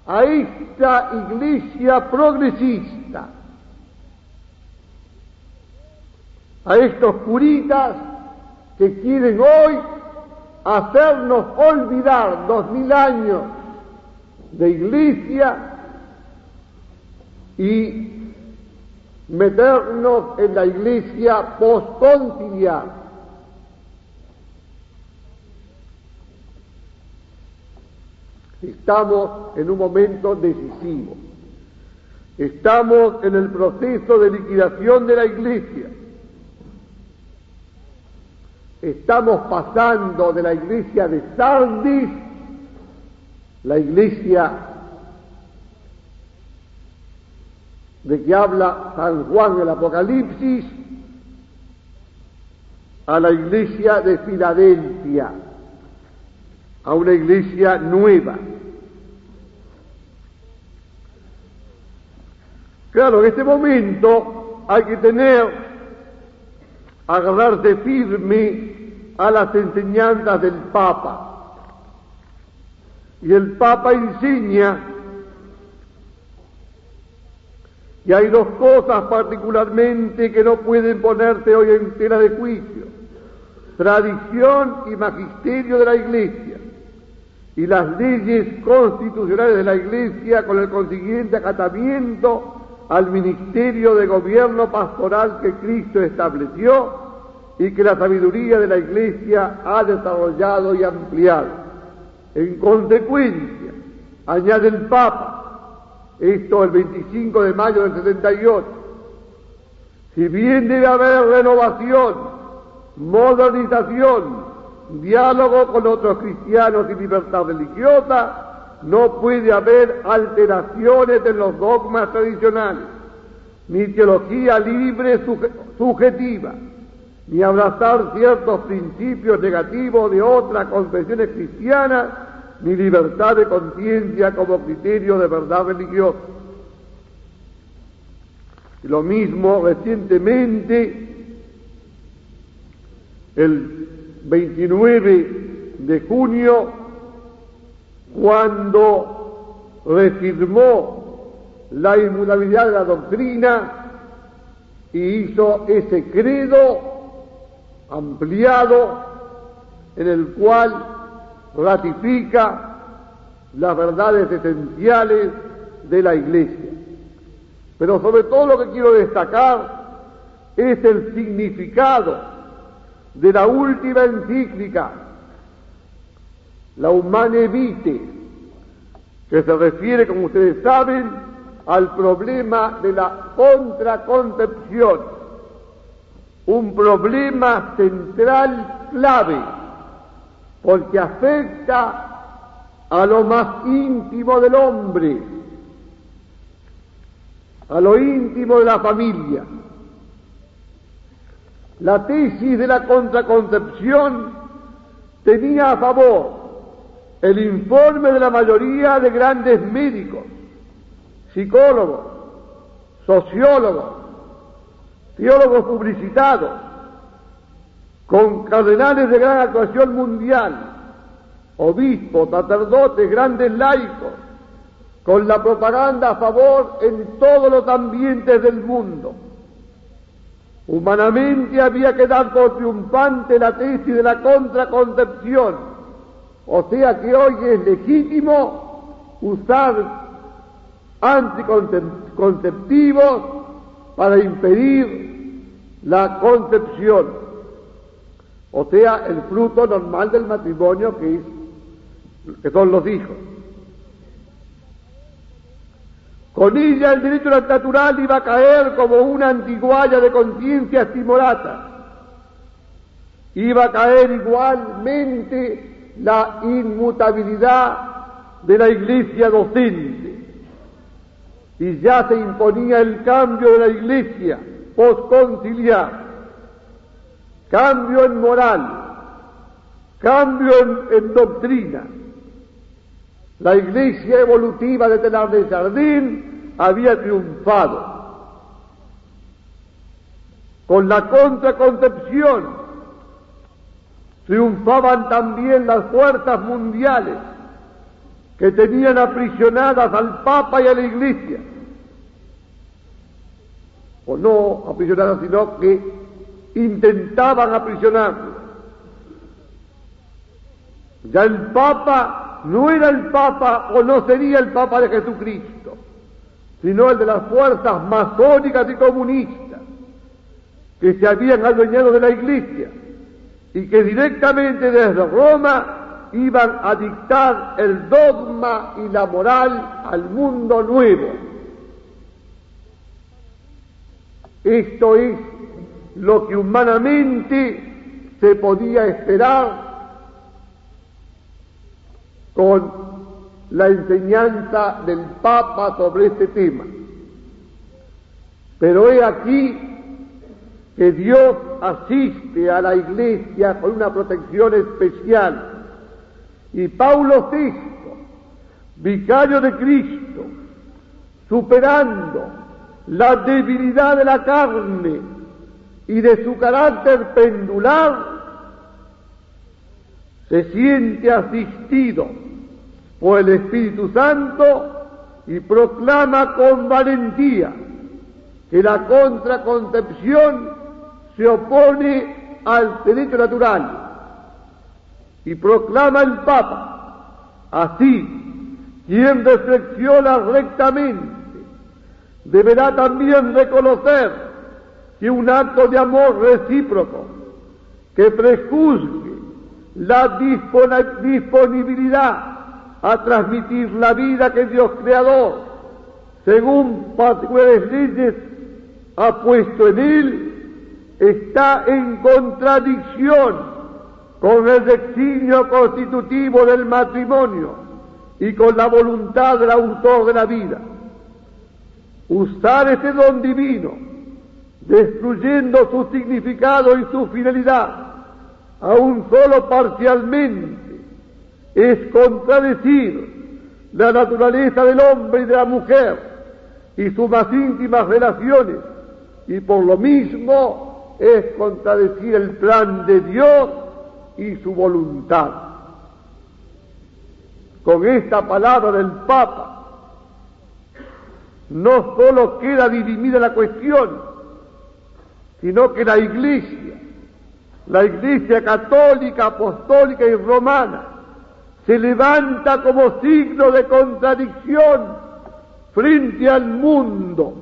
a esta iglesia progresista, a estos curitas que quieren hoy hacernos olvidar 2000 años de iglesia y meternos en la iglesia postconciliar. Estamos en un momento decisivo. Estamos en el proceso de liquidación de la iglesia. Estamos pasando de la iglesia de Sardis, la iglesia de que habla San Juan del Apocalipsis, a la iglesia de Filadelfia, a una iglesia nueva. Claro, en este momento hay que agarrarse firme a las enseñanzas del Papa. Y el Papa enseña que hay dos cosas particularmente que no pueden ponerse hoy en tela de juicio: tradición y magisterio de la Iglesia, y las leyes constitucionales de la Iglesia con el consiguiente acatamiento al ministerio de gobierno pastoral que Cristo estableció y que la sabiduría de la Iglesia ha desarrollado y ampliado. En consecuencia, añade el Papa, esto el 25 de mayo del 78, si bien debe haber renovación, modernización, diálogo con otros cristianos y libertad religiosa, no puede haber alteraciones en los dogmas tradicionales, ni teología libre subjetiva, ni abrazar ciertos principios negativos de otras confesiones cristianas, ni libertad de conciencia como criterio de verdad religiosa. Y lo mismo recientemente, el 29 de junio, cuando reafirmó la inmutabilidad de la doctrina y hizo ese credo ampliado en el cual ratifica las verdades esenciales de la Iglesia. Pero sobre todo lo que quiero destacar es el significado de la última encíclica, la Humanae Vitae, que se refiere, como ustedes saben, al problema de la contraconcepción, un problema central clave, porque afecta a lo más íntimo del hombre, a lo íntimo de la familia. La tesis de la contraconcepción tenía a favor el informe de la mayoría de grandes médicos, psicólogos, sociólogos, teólogos publicitados, con cardenales de gran actuación mundial, obispos, sacerdotes, grandes laicos, con la propaganda a favor en todos los ambientes del mundo. Humanamente había que dar por triunfante la tesis de la contraconcepción, o sea que hoy es legítimo usar anticonceptivos para impedir la concepción, o sea, el fruto normal del matrimonio que son los hijos. Con ella el derecho natural iba a caer como una antigualla de conciencia timorata. Iba a caer igualmente la inmutabilidad de la Iglesia docente. Y ya se imponía el cambio de la Iglesia posconciliar, cambio en moral, cambio en doctrina. La Iglesia evolutiva de Teilhard de Chardin había triunfado. Con la contraconcepción triunfaban también las fuerzas mundiales que tenían aprisionadas al Papa y a la Iglesia, o no aprisionadas, sino que intentaban aprisionarlo. Ya el Papa no era el Papa o no sería el Papa de Jesucristo, sino el de las fuerzas masónicas y comunistas que se habían adueñado de la Iglesia y que directamente desde Roma iban a dictar el dogma y la moral al mundo nuevo. Esto es lo que humanamente se podía esperar con la enseñanza del Papa sobre este tema. Pero he aquí que Dios asiste a la Iglesia con una protección especial. Y Paulo VI, vicario de Cristo, superando la debilidad de la carne y de su carácter pendular, se siente asistido por el Espíritu Santo y proclama con valentía que la contraconcepción se opone al derecho natural. Y proclama el Papa: así, quien reflexiona rectamente deberá también reconocer que un acto de amor recíproco que prejuzgue la disponibilidad a transmitir la vida que Dios Creador, según particulares leyes, ha puesto en él, está en contradicción con el designio constitutivo del matrimonio y con la voluntad del autor de la vida. Usar este don divino, destruyendo su significado y su finalidad, aun solo parcialmente, es contradecir la naturaleza del hombre y de la mujer y sus más íntimas relaciones, y por lo mismo es contradecir el plan de Dios y su voluntad. Con esta palabra del Papa, no solo queda dirimida la cuestión, sino que la Iglesia católica, apostólica y romana, se levanta como signo de contradicción frente al mundo.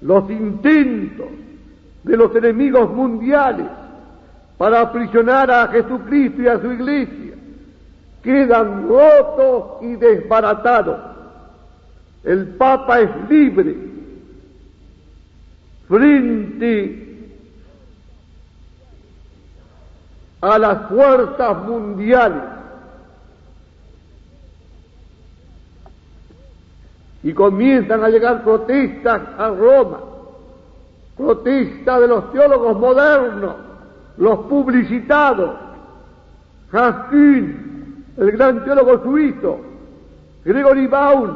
Los intentos de los enemigos mundiales para aprisionar a Jesucristo y a su Iglesia quedan rotos y desbaratados. El Papa es libre frente a las fuerzas mundiales, y comienzan a llegar protestas a Roma, protestas de los teólogos modernos, los publicitados. Hans Kühn, el gran teólogo suizo, Gregory Baum,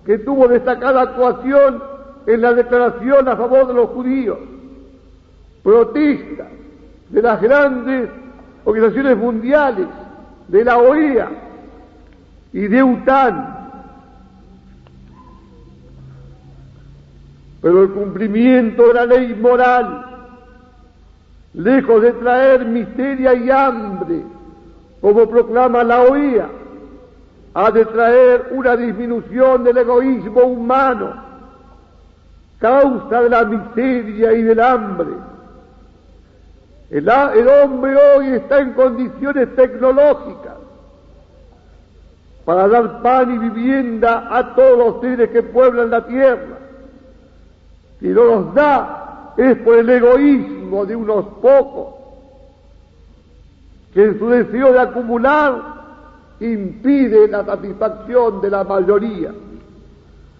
que tuvo destacada actuación en la declaración a favor de los judíos, protestas de las grandes organizaciones mundiales, de la OEA y de UTAN. Pero el cumplimiento de la ley moral, lejos de traer miseria y hambre, como proclama la OEA, ha de traer una disminución del egoísmo humano, causa de la miseria y del hambre. El hombre hoy está en condiciones tecnológicas para dar pan y vivienda a todos los seres que pueblan la tierra. Si no los da, es por el egoísmo de unos pocos, que en su deseo de acumular impide la satisfacción de la mayoría.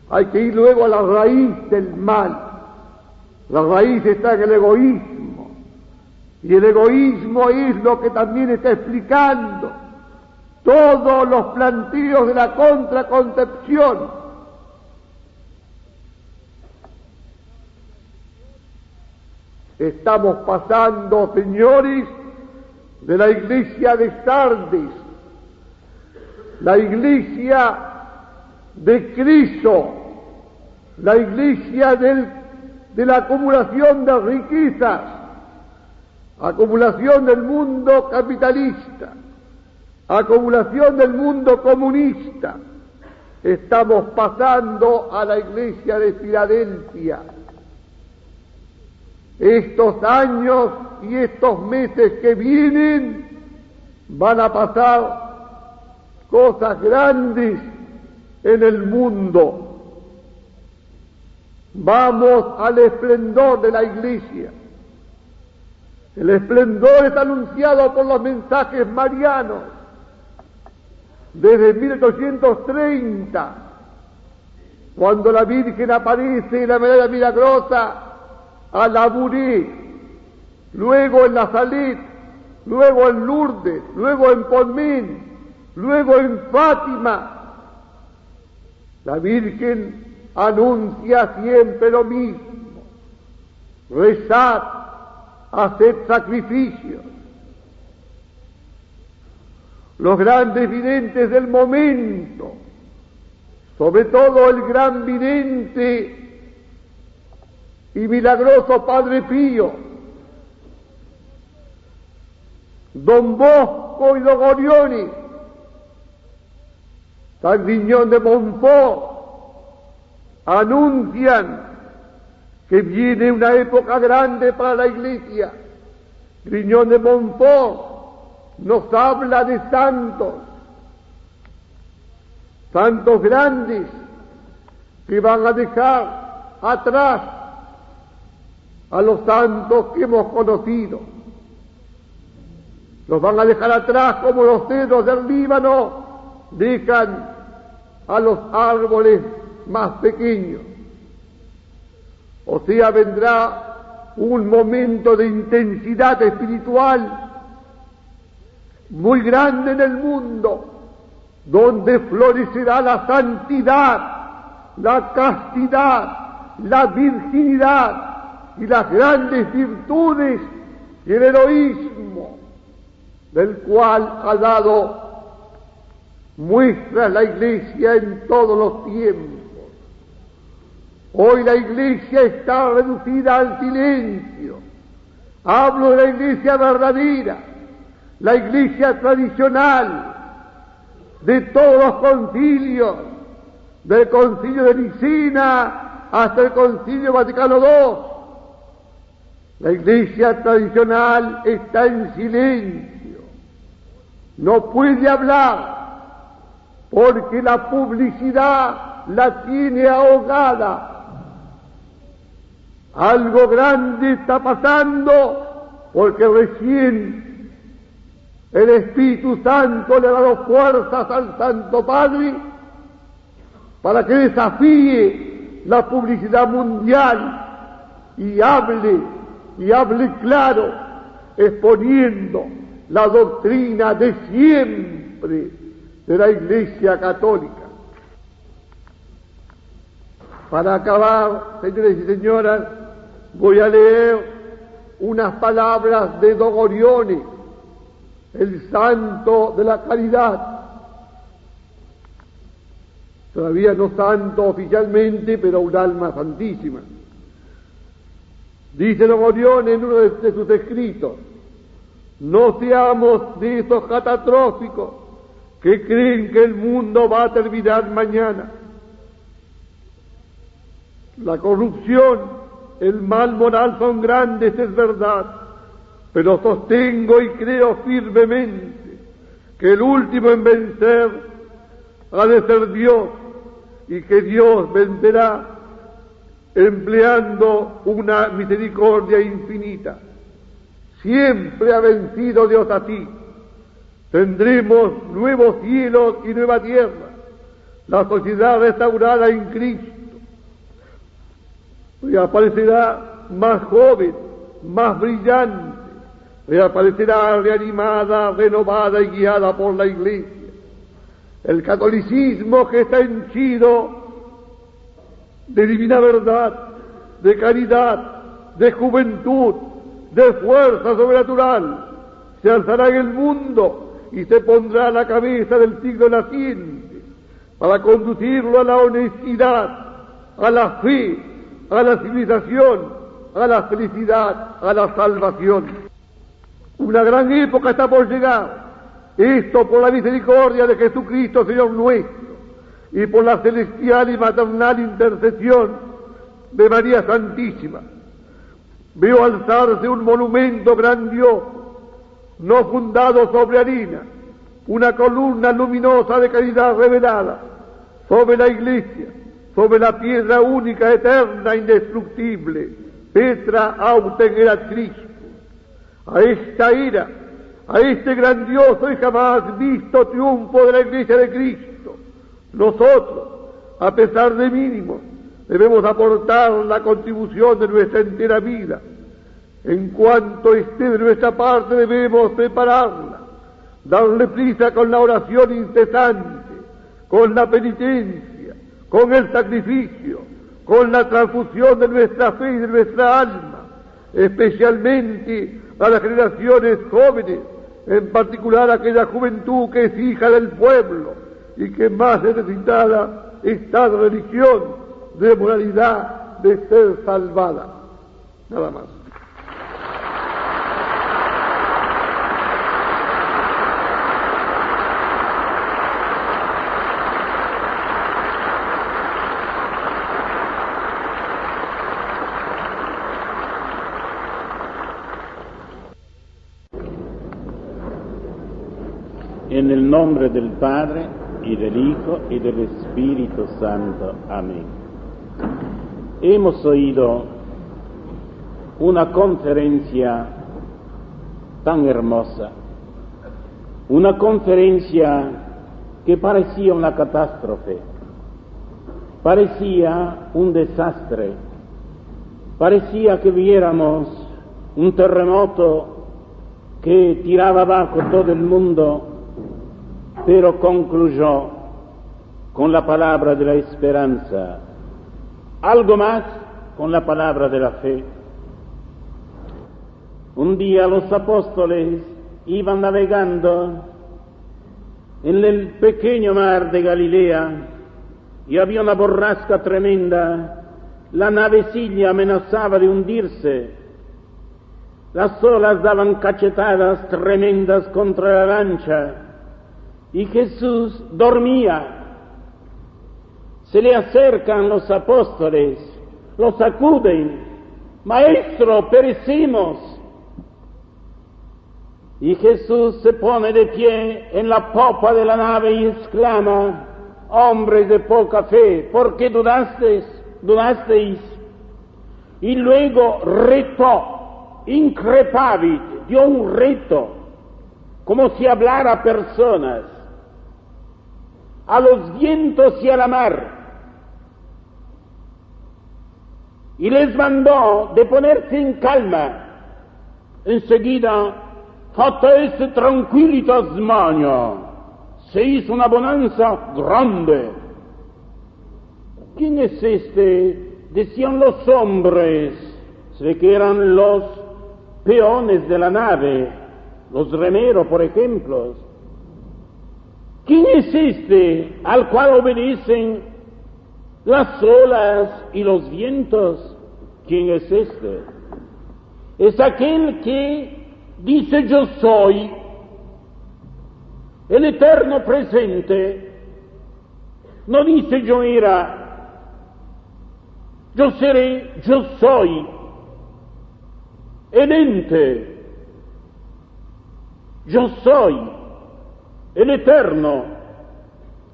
Hay que ir luego a la raíz del mal. La raíz está en el egoísmo, y el egoísmo es lo que también está explicando todos los planteos de la contraconcepción. Estamos pasando, señores, de la iglesia de Sardes, la iglesia de Cristo, la iglesia de la acumulación de riquezas, acumulación del mundo capitalista, acumulación del mundo comunista. Estamos pasando a la iglesia de Filadelfia. Estos años y estos meses que vienen van a pasar cosas grandes en el mundo. Vamos al esplendor de la iglesia. El esplendor es anunciado por los mensajes marianos desde 1830, cuando la Virgen aparece en la medalla milagrosa a Labouré, luego en La Salette, luego en Lourdes, luego en Polmen, luego en Fátima. La Virgen anuncia siempre lo mismo: rezad, haced sacrificios. Los grandes videntes del momento, sobre todo el gran vidente y milagroso Padre Pío, Don Bosco y Don Gorioni, San Griñón de Montfort, anuncian que viene una época grande para la Iglesia. Griñón de Montfort nos habla de santos grandes que van a dejar atrás a los santos que hemos conocido. Los van a dejar atrás como los cedros del Líbano dejan a los árboles más pequeños. O sea, vendrá un momento de intensidad espiritual muy grande en el mundo, donde florecerá la santidad, la castidad, la virginidad y las grandes virtudes y el heroísmo del cual ha dado muestra la Iglesia en todos los tiempos. Hoy la Iglesia está reducida al silencio. Hablo de la Iglesia verdadera, la Iglesia tradicional, de todos los concilios, del Concilio de Nicea hasta el Concilio Vaticano II. La Iglesia tradicional está en silencio, no puede hablar, porque la publicidad la tiene ahogada. Algo grande está pasando, porque recién el Espíritu Santo le ha dado fuerzas al Santo Padre para que desafíe la publicidad mundial y hable claro, exponiendo la doctrina de siempre de la Iglesia Católica. Para acabar, señores y señoras, voy a leer unas palabras de Don Gorioni, el santo de la caridad, todavía no santo oficialmente, pero un alma santísima. Dice Don Gorioni en uno de sus escritos: no seamos de esos catastróficos que creen que el mundo va a terminar mañana. La corrupción, el mal moral son grandes, es verdad, pero sostengo y creo firmemente que el último en vencer ha de ser Dios, y que Dios vencerá empleando una misericordia infinita. Siempre ha vencido Dios así. Tendremos nuevos cielos y nueva tierra, la sociedad restaurada en Cristo, reaparecerá más joven, más brillante, reaparecerá reanimada, renovada y guiada por la Iglesia. El catolicismo, que está henchido de divina verdad, de caridad, de juventud, de fuerza sobrenatural, se alzará en el mundo y se pondrá a la cabeza del siglo naciente para conducirlo a la honestidad, a la fe, a la civilización, a la felicidad, a la salvación. Una gran época está por llegar. Esto por la misericordia de Jesucristo, Señor nuestro, y por la celestial y maternal intercesión de María Santísima. Veo alzarse un monumento grandioso, no fundado sobre harina, una columna luminosa de caridad revelada sobre la Iglesia, sobre la piedra única, eterna, indestructible, Petra Auten erat Cristo. A esta era, a este grandioso y jamás visto triunfo de la Iglesia de Cristo, nosotros, a pesar de mínimos, debemos aportar la contribución de nuestra entera vida. En cuanto esté de nuestra parte, debemos prepararla, darle prisa con la oración incesante, con la penitencia, con el sacrificio, con la transfusión de nuestra fe y de nuestra alma, especialmente a las generaciones jóvenes, en particular a aquella juventud que es hija del pueblo y que más necesitada está de religión, de moralidad, de ser salvada. Nada más. En el nombre del Padre, y del Hijo, y del Espíritu Santo. Amén. Hemos oído una conferencia tan hermosa, una conferencia que parecía una catástrofe, parecía un desastre, parecía que viéramos un terremoto que tiraba abajo todo el mundo, pero concluyó con la palabra de la esperanza, algo más con la palabra de la fe. Un día los apóstoles iban navegando en el pequeño mar de Galilea y había una borrasca tremenda, la navecilla amenazaba de hundirse, las olas daban cachetadas tremendas contra la lancha, y Jesús dormía. Se le acercan los apóstoles, lo sacuden: Maestro, perecemos. Y Jesús se pone de pie en la popa de la nave y exclama: hombres de poca fe, ¿por qué dudasteis? Y luego retó, increpavit, dio un reto, como si hablara a personas, a los vientos y a la mar, y les mandó de ponerse en calma. Enseguida, fatta esse tranquilitas magna, se hizo una bonanza grande. ¿Quién es este?, decían los hombres. Se ve que eran los peones de la nave, los remeros, por ejemplo. ¿Quién es este al cual obedecen las olas y los vientos? ¿Quién es este? Es aquel que dice: yo soy el eterno presente. No dice: yo era, yo seré, yo soy el ente. Yo soy el eterno,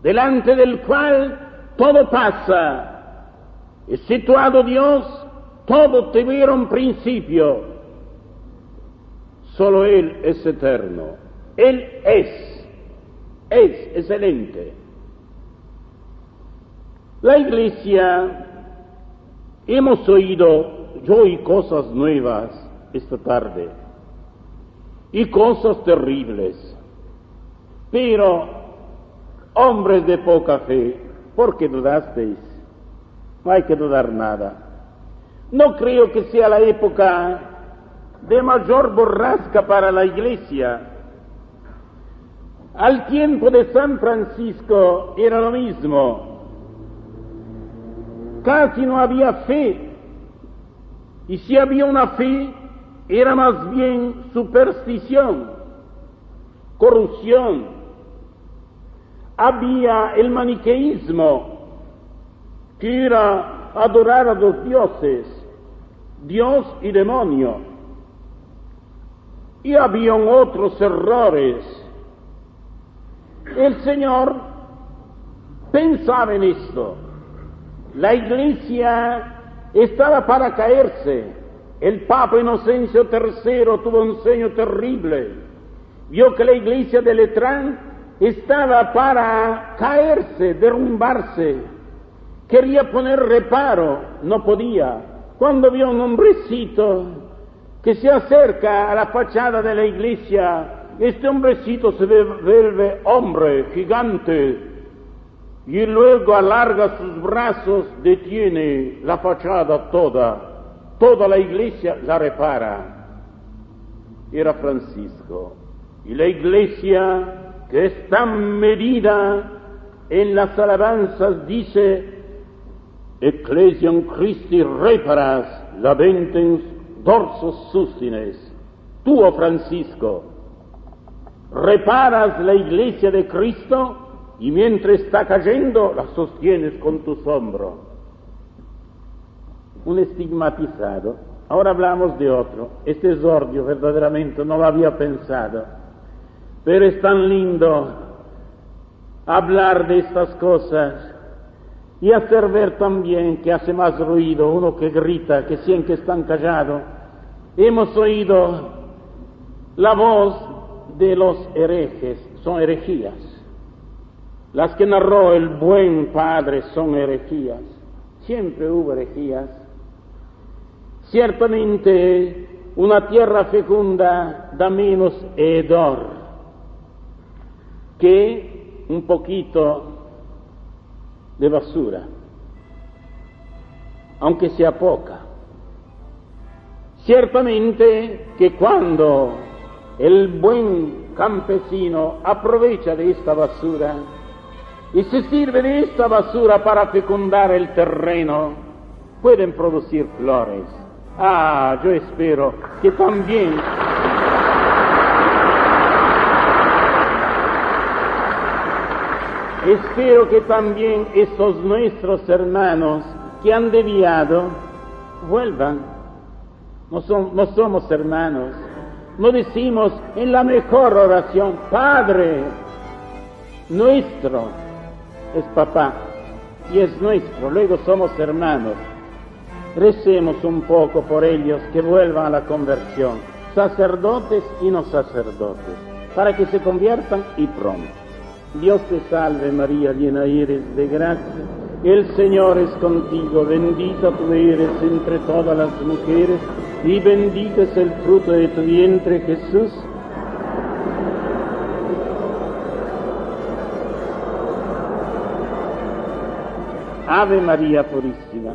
delante del cual todo pasa. Exceptuado Dios, todo tuviera un principio. Solo Él es eterno. Él es excelente. La Iglesia, hemos oído, yo oí cosas nuevas esta tarde, y cosas terribles. Pero, hombres de poca fe, ¿por qué dudasteis? No hay que dudar nada. No creo que sea la época de mayor borrasca para la Iglesia. Al tiempo de San Francisco era lo mismo. Casi no había fe, y si había una fe, era más bien superstición, corrupción. Había el maniqueísmo, que era adorar a dos dioses, Dios y demonio. Y habían otros errores. El Señor pensaba en esto. La Iglesia estaba para caerse. El Papa Inocencio III tuvo un sueño terrible. Vio que la Iglesia de Letrán estaba para caerse, derrumbarse. Quería poner reparo, no podía. Cuando vio un hombrecito que se acerca a la fachada de la iglesia, este hombrecito se vuelve hombre gigante y luego alarga sus brazos, detiene la fachada toda la iglesia la repara. Era Francisco. Y la iglesia, que es tan medida en las alabanzas, dice: Ecclesiam Christi reparas, labentens dorsos sustines. Tú, oh Francisco, reparas la iglesia de Cristo y mientras está cayendo la sostienes con tus hombros. Un estigmatizado. Ahora hablamos de otro. Este es Ordio, verdaderamente no lo había pensado. Pero es tan lindo hablar de estas cosas y hacer ver también que hace más ruido uno que grita que 100 que están callados. Hemos oído la voz de los herejes, son herejías. Las que narró el buen padre son herejías. Siempre hubo herejías. Ciertamente una tierra fecunda da menos hedor que un poquito de basura, aunque sea poca. Ciertamente que cuando el buen campesino aprovecha de esta basura y se sirve de esta basura para fecundar el terreno, pueden producir flores. Yo espero que también estos nuestros hermanos que han deviado vuelvan. No somos hermanos. No decimos en la mejor oración: Padre nuestro. Es papá y es nuestro, luego somos hermanos. Recemos un poco por ellos que vuelvan a la conversión, sacerdotes y no sacerdotes, para que se conviertan y pronto. Dios te salve María, llena eres de gracia, el Señor es contigo, bendita tú eres entre todas las mujeres, y bendito es el fruto de tu vientre, Jesús. Ave María Purísima.